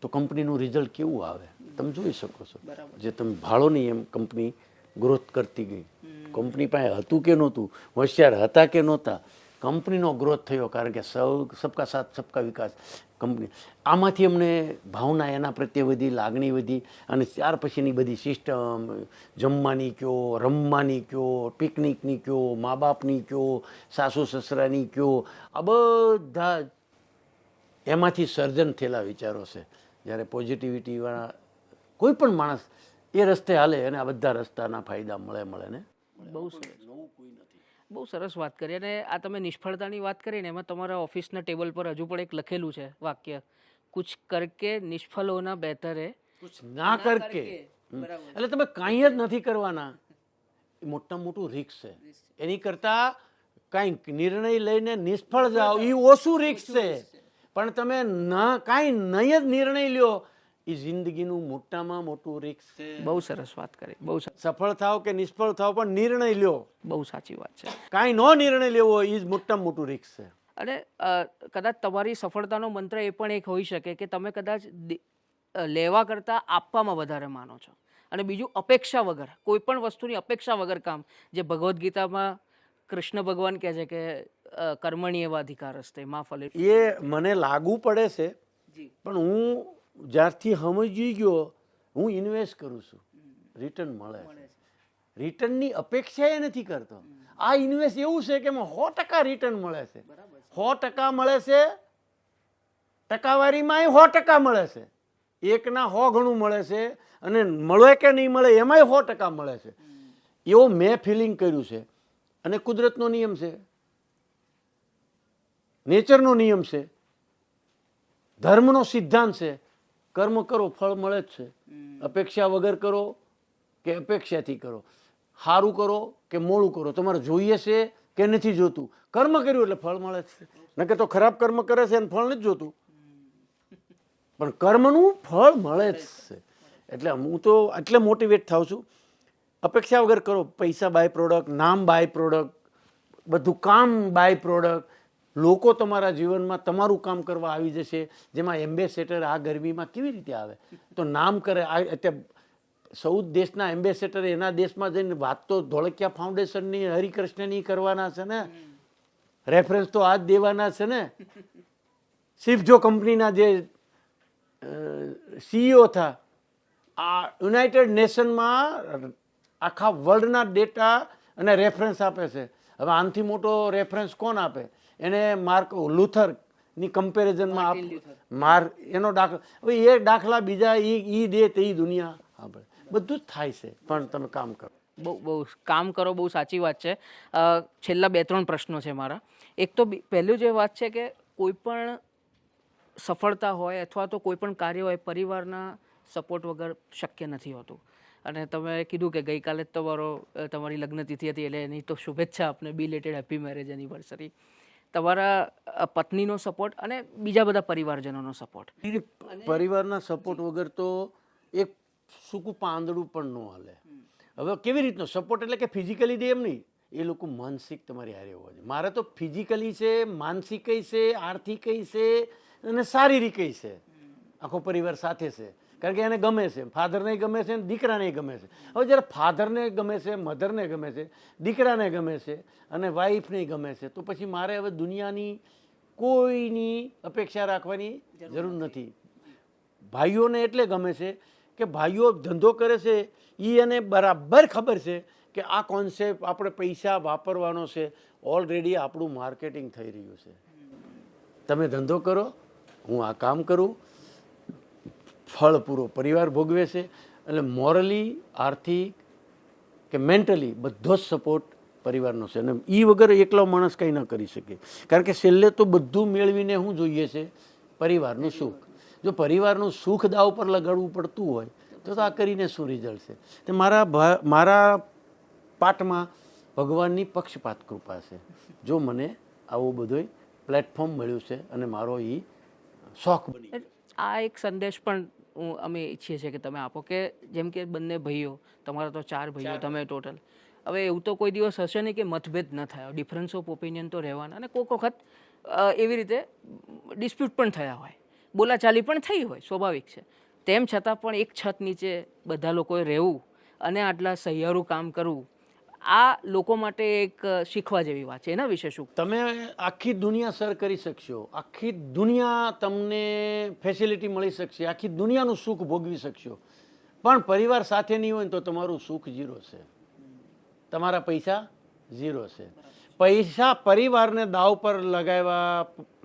તો કંપનીનું રિઝલ્ટ કેવું આવે તમે જોઈ શકો છો. જે તમે ભાળો નહીં એમ કંપની ગ્રોથ કરતી ગઈ. કંપની પાસે હતું કે નહોતું, હોશિયાર હતા કે નહોતા, કંપનીનો ગ્રોથ થયો. કારણ કે સબકા સાથ સબકા વિકાસ. કંપની. આમાંથી અમને ભાવના એના પ્રત્યે વધી, લાગણી વધી, અને ત્યાર પછીની બધી સિસ્ટમ, જમવાની કયો, રમવાની કયો, પિકનિકની કયો, મા બાપની કયો, સાસુ સસરાની કયો, આ બધા એમાંથી સર્જન થયેલા વિચારો છે. જ્યારે પોઝિટિવિટીવાળા કોઈ પણ માણસ એ રસ્તે હાલે અને આ બધા રસ્તાના ફાયદા મળે ને. બહુ સરસ, બહુ સરસ વાત કરી. અને આ તમે નિષ્ફળતાની વાત કરી ને, એમાં તમારા ઓફિસના ટેબલ પર હજુ પણ એક લખેલું છે વાક્ય, કુછ કરકે નિષ્ફળ હોના બેહતર હે કુછ ના કરકે. એટલે તમે કાંઈ જ નથી કરવાના, એ મોટામાં મોટું રિસ્ક છે. એની કરતા કાંઈક નિર્ણય લઈને નિષ્ફળ જાઓ એ ઓછું રિસ્ક છે. પણ તમે કાંઈ નહીં જ નિર્ણય લ્યો એ જિંદગીનું મોટામાં મોટું રિસ્ક છે. બહુ સરસ વાત કરી, બહુ સફળ થાવ કે નિષ્ફળ થાવ પણ નિર્ણય લ્યો. બહુ સાચી વાત છે. કાંઈ નો નિર્ણય લેવો એ જ મોટામાં મોટું રિસ્ક છે. અને કદાચ તમારી સફળતાનો મંત્ર એ પણ એક હોઈ શકે કે તમે કદાચ લેવા કરતાં આપવામાં વધારે માનો છો. અને બીજું, અપેક્ષા વગર, કોઈ પણ વસ્તુની અપેક્ષા વગર કામ, જે ભગવદ્ ગીતામાં કૃષ્ણ ભગવાન કહે છે કે કર્મણી એવા અધિકાર હસ્તે માં ફલે. એ મને લાગુ પડે છે, પણ હું જ્યારથી સમજી ગયો હું ઇન્વેસ્ટ કરું છું, રિટર્ન મળે છે. રિટર્નની અપેક્ષા એ નથી કરતો. આ ઇન્વેસ્ટ એવું છે કે એમાં 100% રિટર્ન મળે છે. 100% મળે છે, ટકાવારીમાં 100% મળે છે. એકના 100 ગણું મળે છે, અને મળે કે નહીં મળે એમાંય 100% મળે છે. એવું મેં ફિલિંગ કર્યું છે. અને કુદરતનો નિયમ છે, નેચરનો નિયમ છે, ધર્મનો સિદ્ધાંત છે, કર્મ કરો ફળ મળે જ છે. અપેક્ષા વગર કરો કે અપેક્ષાથી કરો, સારું કરો કે મોડું કરો, તમારે જોઈએ છે કે નથી જોતું, કર્મ કર્યું એટલે ફળ મળે છે. નકે તો ખરાબ કર્મ કરે છે અને ફળ નથી જોતું, પણ કર્મનું ફળ મળે જ છે. એટલે હું તો એટલે મોટિવેટ થાઉં છું, અપેક્ષા વગર કરો. પૈસા બાય પ્રોડક્ટ, નામ બાય પ્રોડક્ટ, બધું કામ બાય પ્રોડક્ટ. લોકો તમારા જીવનમાં તમારું કામ કરવા આવી જશે. જેમાં એમ્બેસેડર આ ગરમીમાં કેવી રીતે આવે, તો નામ કરે. અત્યારે 14 દેશના એમ્બેસેડર એના દેશમાં જઈને વાત તો ધોળકિયા ફાઉન્ડેશનની, હરિકૃષ્ણની કરવાના છે ને, રેફરન્સ તો આ જ દેવાના છે ને. સિફજો કંપનીના જે CEO હતા, આ યુનાઇટેડ નેશનમાં આખા વર્લ્ડના ડેટા અને રેફરન્સ આપે છે. હવે આનાથી મોટો રેફરન્સ કોણ આપે? એને માર્ક લુથરની કમ્પેરિઝનમાં એનો દાખલો. હવે એ દાખલા બીજા ઈ દે તે દુનિયા આપણે બધું જ થાય છે. પણ તમે કામ કરો. બહુ કામ કરો, બહુ સાચી વાત છે. છેલ્લા 2-3 પ્રશ્નો છે મારા. એક તો પહેલું જે વાત છે કે કોઈ પણ સફળતા હોય અથવા તો કોઈ પણ કાર્ય હોય, પરિવારના સપોર્ટ વગર શક્ય નથી હોતું. અને તમે કીધું કે ગઈકાલે જ તમારી લગ્ન તિથિ હતી, એટલે એની તો શુભેચ્છા આપને, બિલેટેડ હેપી મેરેજ એનિવર્સરી. તમારા પત્નીનો સપોર્ટ અને બીજા બધા પરિવારજનોનો સપોર્ટ. પરિવારના સપોર્ટ વગર તો એક સૂકું પાંદડું પણ ન હાલે. હવે કેવી રીતનો સપોર્ટ? એટલે કે ફિઝિકલી દે એમ નહીં, એ લોકો માનસિક તમારી હારે હોવા જોઈએ. મારે તો ફિઝિકલી છે, માનસિક છે, આર્થિક છે અને શારીરિક છે. આખો પરિવાર સાથે છે, કારણ કે એને ગમે છે, ફાધરને ગમે છે અને દીકરાને ગમે છે. હવે જ્યારે ફાધરને ગમે છે, મધરને ગમે છે, દીકરાને ગમે છે અને વાઈફને ગમે છે, તો પછી મારે હવે દુનિયાની કોઈની અપેક્ષા રાખવાની જરૂર નથી. ભાઈઓને એટલે ગમે છે કે ભાઈઓ ધંધો કરે છે, એ એને બરાબર ખબર છે કે આ કોન્સેપ્ટ આપણે પૈસા વાપરવાનો છે. ઓલરેડી આપણું માર્કેટિંગ થઈ રહ્યું છે. તમે ધંધો કરો, હું આ કામ કરું, ફળ પૂરો પરિવાર ભોગવે છે. એટલે મોરલી, આર્થિક કે મેન્ટલી બધો જ સપોર્ટ પરિવારનો છે. અને એ વગર એકલો માણસ કંઈ ન કરી શકે. કારણ કે છેલ્લે તો બધું મેળવીને શું જોઈએ છે? પરિવારનું સુખ. જો પરિવારનું સુખ દાવ પર લગાડવું પડતું હોય તો આ કરીને શું રિઝલ્ટ છે? તે મારા પાઠમાં ભગવાનની પક્ષપાત કૃપા છે. જો મને આવું બધું પ્લેટફોર્મ મળ્યું છે અને મારો એ શોખ બની. આ એક સંદેશ પણ અમે ઈચ્છીએ છીએ કે તમે આપો, કે જેમ કે બંને ભાઈઓ, તમારા તો 4 ભાઈઓ તમે ટોટલ. હવે એવું તો કોઈ દિવસ હશે નહીં કે મતભેદ ન થાય, ડિફરન્સ ઓફ ઓપિનિયન તો રહેવાના, અને કોઈક વખત એવી રીતે ડિસ્પ્યુટ પણ થયા હોય, બોલાચાલી પણ થઈ હોય, સ્વાભાવિક છે. તેમ છતાં પણ એક છત નીચે બધા લોકોએ રહેવું અને આટલા સહિયારું કામ કરવું, આ લોકો માટે એક શીખવા જેવી વાત છે. એના વિશે શું? તમે આખી દુનિયા સર કરી શકશો, આખી દુનિયા તમને ફેસિલિટી મળી શકશે, આખી દુનિયાનું સુખ ભોગવી શકશો, પણ પરિવાર સાથે નહીં હોય ને તો તમારું સુખ ઝીરો છે, તમારા પૈસા ઝીરો છે. પૈસા પરિવારને દાવ પર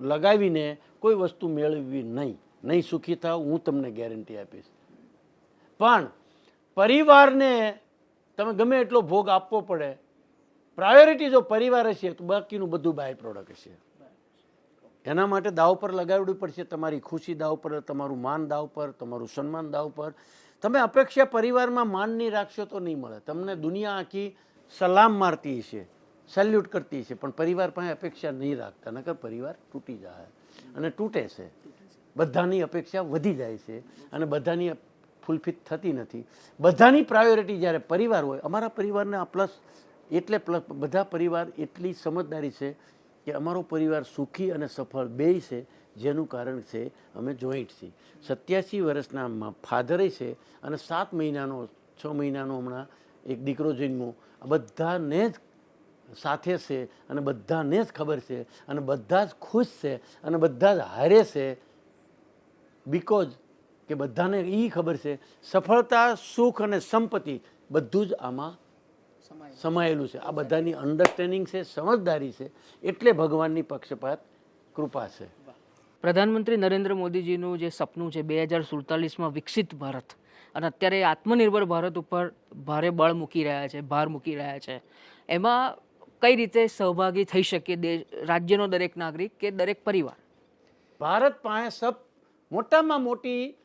લગાવીને કોઈ વસ્તુ મેળવવી નહીં સુખી થાવ, હું તમને ગેરંટી આપીશ. પણ પરિવારને તમે ગમે એટલો ભોગ આપવો પડે, પ્રાયોરિટી જો પરિવાર હશે તો બાકીનું બધું બાય પ્રોડક્ટ હશે. એના માટે દાવ પર લગાવવું પડશે, તમારી ખુશી દાવ પર, તમારું માન દાવ પર, તમારું સન્માન દાવ પર. તમે અપેક્ષા પરિવારમાં માન નહીં રાખશો તો નહીં મળે. તમને દુનિયા આખી સલામ મારતી હશે, સેલ્યુટ કરતી હશે, પણ પરિવાર પાસે અપેક્ષા નહીં રાખતા, નકર પરિવાર તૂટી જાય અને તૂટે છે. બધાની અપેક્ષા વધી જાય છે અને બધાની ફૂલફિલ થતી નથી. બધાની પ્રાયોરિટી જ્યારે પરિવાર હોય, અમારા પરિવારને આ પ્લસ બધા પરિવાર એટલી સમજદારી છે કે અમારો પરિવાર સુખી અને સફળ બેય છે, જેનું કારણ છે અમે જોઈન્ટ છીએ. 87 વર્ષના ફાધરે છે અને 7 મહિનાનો 6 મહિનાનો હમણાં એક દીકરો જન્મ્યો. બધાને જ સાથે છે અને બધાને જ ખબર છે અને બધા જ ખુશ છે અને બધા જ હારે છે, બિકોઝ કે બધાને એ ખબર છે સફળતા, સુખ અને સંપત્તિ બધું જ આમાં સમાયેલું છે. આ બધાની અન્ડરસ્ટેન્ડિંગ છે, સમજદારી છે, એટલે ભગવાનની પક્ષપાત કૃપા છે. પ્રધાનમંત્રી નરેન્દ્ર મોદીજીનું જે સપનું છે 2047માં વિકસિત ભારત, અને અત્યારે આત્મનિર્ભર ભારત ઉપર ભારે બળ મૂકી રહ્યા છે, ભાર મૂકી રહ્યા છે, એમાં કઈ રીતે સહભાગી થઈ શકે રાજ્યનો દરેક નાગરિક કે દરેક પરિવાર? ભારત પાસે મોટામાં મોટી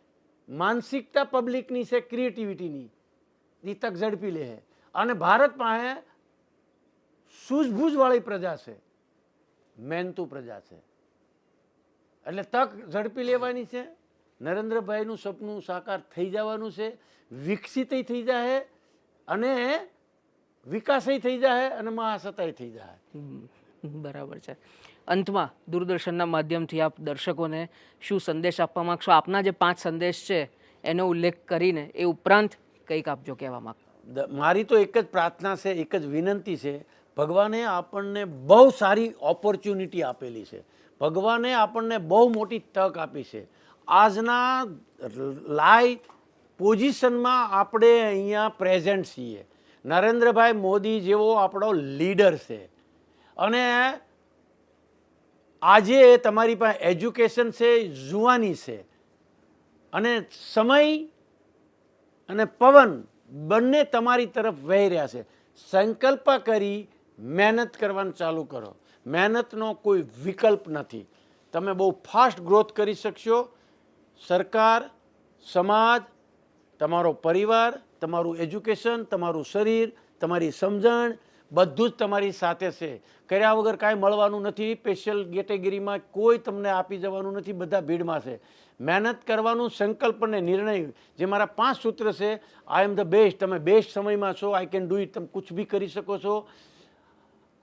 માનસિકતા પબ્લિકની છે, ક્રિએટિવિટીની, એ તક ઝડપી લે છે. અને ભારત પાસે સૂઝબૂઝવાળી પ્રજા છે, મહેનતુ પ્રજા છે, એટલે તક ઝડપી લેવાની છે. નરેન્દ્રભાઈનું સપનું સાકાર થઈ જવાનું છે, વિકસિત થઈ જાય અને વિકાસય થઈ જાય અને મહાસત્તાય થઈ જાય. બરાબર છે. અંતમાં દૂરદર્શનના માધ્યમથી આપ દર્શકોને શું સંદેશ આપવા માંગશો? આપના જે 5 સંદેશ છે એનો ઉલ્લેખ કરીને એ ઉપરાંત કંઈક આપજો કહેવા માંગો. મારી તો એક જ પ્રાર્થના છે, એક જ વિનંતી છે. ભગવાને આપણને બહુ સારી ઓપોર્ચ્યુનિટી આપેલી છે, ભગવાને આપણને બહુ મોટી તક આપી છે. આજના લાઈવ પોઝિશનમાં આપણે અહીંયા પ્રેઝન્ટ છીએ. નરેન્દ્રભાઈ મોદી જેવો આપણો લીડર છે અને આજે તમારી પાસે એજ્યુકેશન છે, જુવાની છે અને સમય અને પવન બંને તમારી તરફ વહી રહ્યા છે. સંકલ્પ કરી મહેનત કરવાનું ચાલુ કરો. મહેનતનો કોઈ વિકલ્પ નથી. તમે બહુ ફાસ્ટ ગ્રોથ કરી શકશો. સરકાર, સમાજ, તમારો પરિવાર, તમારું એજ્યુકેશન, તમારું શરીર, તમારી સમજણ બધું જ તમારી સાથે છે. કર્યા વગર કાંઈ મળવાનું નથી. સ્પેશિયલ કેટેગરીમાં કોઈ તમને આપી જવાનું નથી. બધા ભીડમાં છે. મહેનત કરવાનું, સંકલ્પ અને નિર્ણય, જે મારા 5 સૂત્ર છે. I am the best. તમે બેસ્ટ સમયમાં છો. આઈ કેન ડુ ઇટ. તમે કુછ બી કરી શકો છો.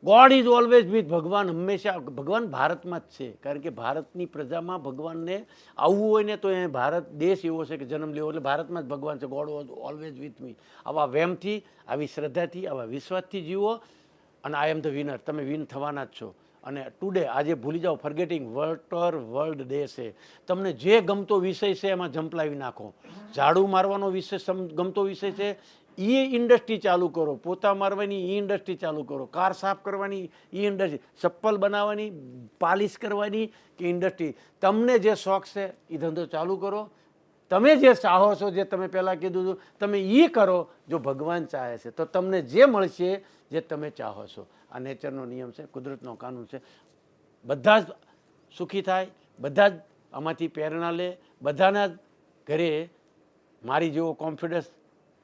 God is always with. ભગવાન હંમેશા, ભગવાન ભારતમાં જ છે, કારણ કે ભારતની પ્રજામાં ભગવાનને આવવું હોય ને તો એ ભારત દેશ એવો છે કે જન્મ લેવો, એટલે ભારતમાં જ ભગવાન છે. ગોડ વોઝ ઓલવેઝ વિથ મી. આવા વેમથી, આવી શ્રદ્ધાથી, આવા વિશ્વાસથી જીવો અને આઈ એમ ધ વિનર. તમે વિન થવાના જ છો. અને ટુડે, આજે ભૂલી જાઓ, ફર્ગેટિંગ વર્લ્ડ ડે છે. તમને જે ગમતો વિષય છે એમાં ઝંપલાવી નાખો. ઝાડુ મારવાનો વિષય ગમતો વિષય છે, એ ઇન્ડસ્ટ્રી ચાલુ કરો. પોતા મારવાની એ ઇન્ડસ્ટ્રી ચાલુ કરો. કાર સાફ કરવાની એ ઇન્ડસ્ટ્રી, ચપ્પલ બનાવવાની, પાલિશ કરવાની કે ઇન્ડસ્ટ્રી, તમને જે શોખ છે એ ધંધો ચાલુ કરો. તમે જે ચાહો છો, જે તમે પહેલાં કીધું હતું, તમે એ કરો. જો ભગવાન ચાહે છે તો તમને જે મળશે જે તમે ચાહો છો. આ નેચરનો નિયમ છે, કુદરતનો કાનૂન છે. બધા જ સુખી થાય, બધા જ આમાંથી પ્રેરણા લે, બધાના જ ઘરે મારી જેવો કોન્ફિડન્સ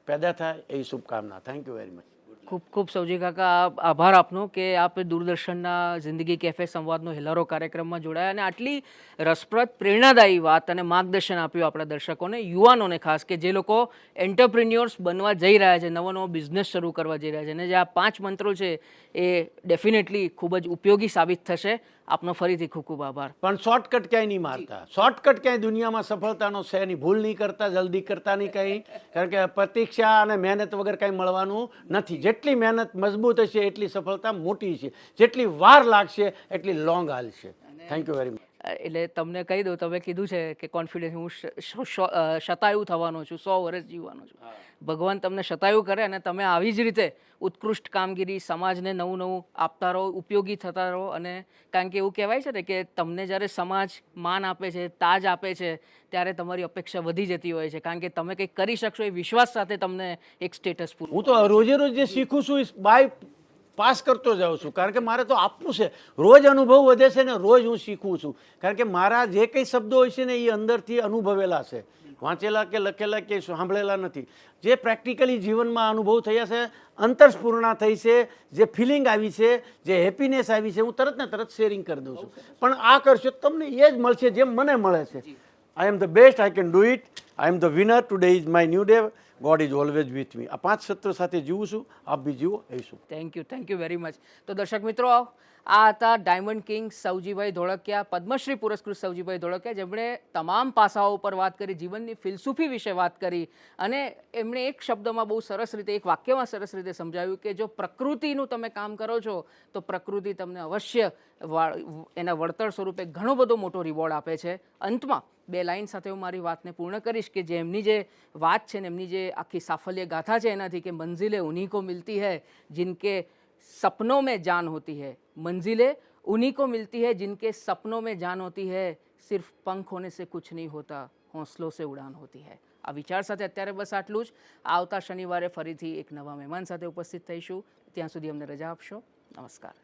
પેદા થાય એવી શુભકામના. Thank you very much. ખૂબ ખૂબ સૌજી કાકા, આભાર આપનો કે આપ દૂરદર્શનના જિંદગી કેફે સંવાદનો હેલારો કાર્યક્રમમાં જોડાયા અને આટલી રસપ્રદ, પ્રેરણાદાયી વાત અને માર્ગદર્શન આપ્યું આપણા દર્શકોને, યુવાનોને ખાસ, કે જે લોકો એન્ટરપ્રિન્યોર્સ બનવા જઈ રહ્યા છે, નવો બિઝનેસ શરૂ કરવા જઈ રહ્યા છે, અને જે આ 5 મંત્રો છે એ ડેફિનેટલી ખૂબ જ ઉપયોગી સાબિત થશે આપનો ફરીથી ખૂબ ખૂબ આભાર. પણ શોર્ટકટ ક્યાંય નહીં મારતા. શોર્ટકટ ક્યાંય દુનિયામાં સફળતાનો છે નહીં. ભૂલ નહીં કરતા, જલ્દી કરતા નહીં કંઈ. કારણ કે પ્રતીક્ષા અને મહેનત વગર કાંઈ મળવાનું નથી. જેટલી મહેનત મજબૂત હશે એટલી સફળતા મોટી છે. જેટલી વાર લાગશે એટલી લોંગ હાલશે. Thank you very much. એટલે તમને કહી દઉં, તમે કીધું છે કે કોન્ફિડન્સ, હું શતાયુ થવાનો છું, 100 વર્ષ જીવવાનો છું. ભગવાન તમને શતાયુ કરે અને તમે આવી જ રીતે ઉત્કૃષ્ટ કામગીરી, સમાજને નવું નવું આપતા રહો, ઉપયોગી થતા રહો. અને કારણ કે એવું કહેવાય છે ને કે તમને જ્યારે સમાજ માન આપે છે, તાજ આપે છે, ત્યારે તમારી અપેક્ષા વધી જતી હોય છે. કારણ કે તમે કંઈક કરી શકશો એ વિશ્વાસ સાથે તમને એક સ્ટેટસ પૂરું. હું તો રોજે રોજ જે શીખું છું એ બાય પાસ કરતો જાઉં છું. કારણ કે મારે તો આપવું છે. રોજ અનુભવ વધે છે ને રોજ હું શીખું છું. કારણ કે મારા જે કંઈ શબ્દો હોય છે ને એ અંદરથી અનુભવેલા છે. વાંચેલા કે લખેલા કે સાંભળેલા નથી. જે પ્રેક્ટિકલી જીવનમાં અનુભવ થયા છે, અંતરસ્ફૂર્ણા થઈ છે, જે ફિલિંગ આવી છે, જે હેપીનેસ આવી છે, હું તરત ને તરત શેરિંગ કરી દઉં છું. પણ આ કરશો તમને એ જ મળશે જેમ મને મળે છે. I am the best, I can do it, I am the winner, today is my new day, God is always with me. આ 5 સત્ર સાથે જીવું છું, આપ બી જીવો રહીશું. Thank you very much. તો દર્શક મિત્રો, આ હતા ડાયમંડ કિંગ સૌજીભાઈ ધોળકિયા, પદ્મશ્રી પુરસ્કૃત સૌજીભાઈ ધોળકિયા, જેમણે તમામ પાસાઓ ઉપર વાત કરી, જીવનની ફિલસૂફી વિશે વાત કરી. અને એમણે એક શબ્દમાં બહુ સરસ રીતે, એક વાક્યમાં સરસ રીતે સમજાવ્યું કે જો પ્રકૃતિનું તમે કામ કરો છો તો પ્રકૃતિ તમને અવશ્ય એના વળતર સ્વરૂપે ઘણો બધો મોટો રિવોર્ડ આપે છે. અંતમાં 2 લાઈન સાથે હું મારી વાતને પૂર્ણ કરીશ કે જે એમની જે વાત છે ને, એમની જે આખી સાફલ્ય ગાથા છે એનાથી, કે મંજિલેं उन्हीं को मिलती है जिनके सपनों में जान होती है, मंजिलें उन्हीं को मिलती है जिनके सपनों में जान होती है, सिर्फ पंख होने से कुछ नहीं होता, हौसलों से उड़ान होती है. આ વિચાર સાથે અત્યારે બસ આટલું જ. આવતા શનિવારે ફરીથી એક નવા મહેમાન સાથે ઉપસ્થિત થઈશું. ત્યાં સુધી અમને રજા આપશો. નમસ્કાર.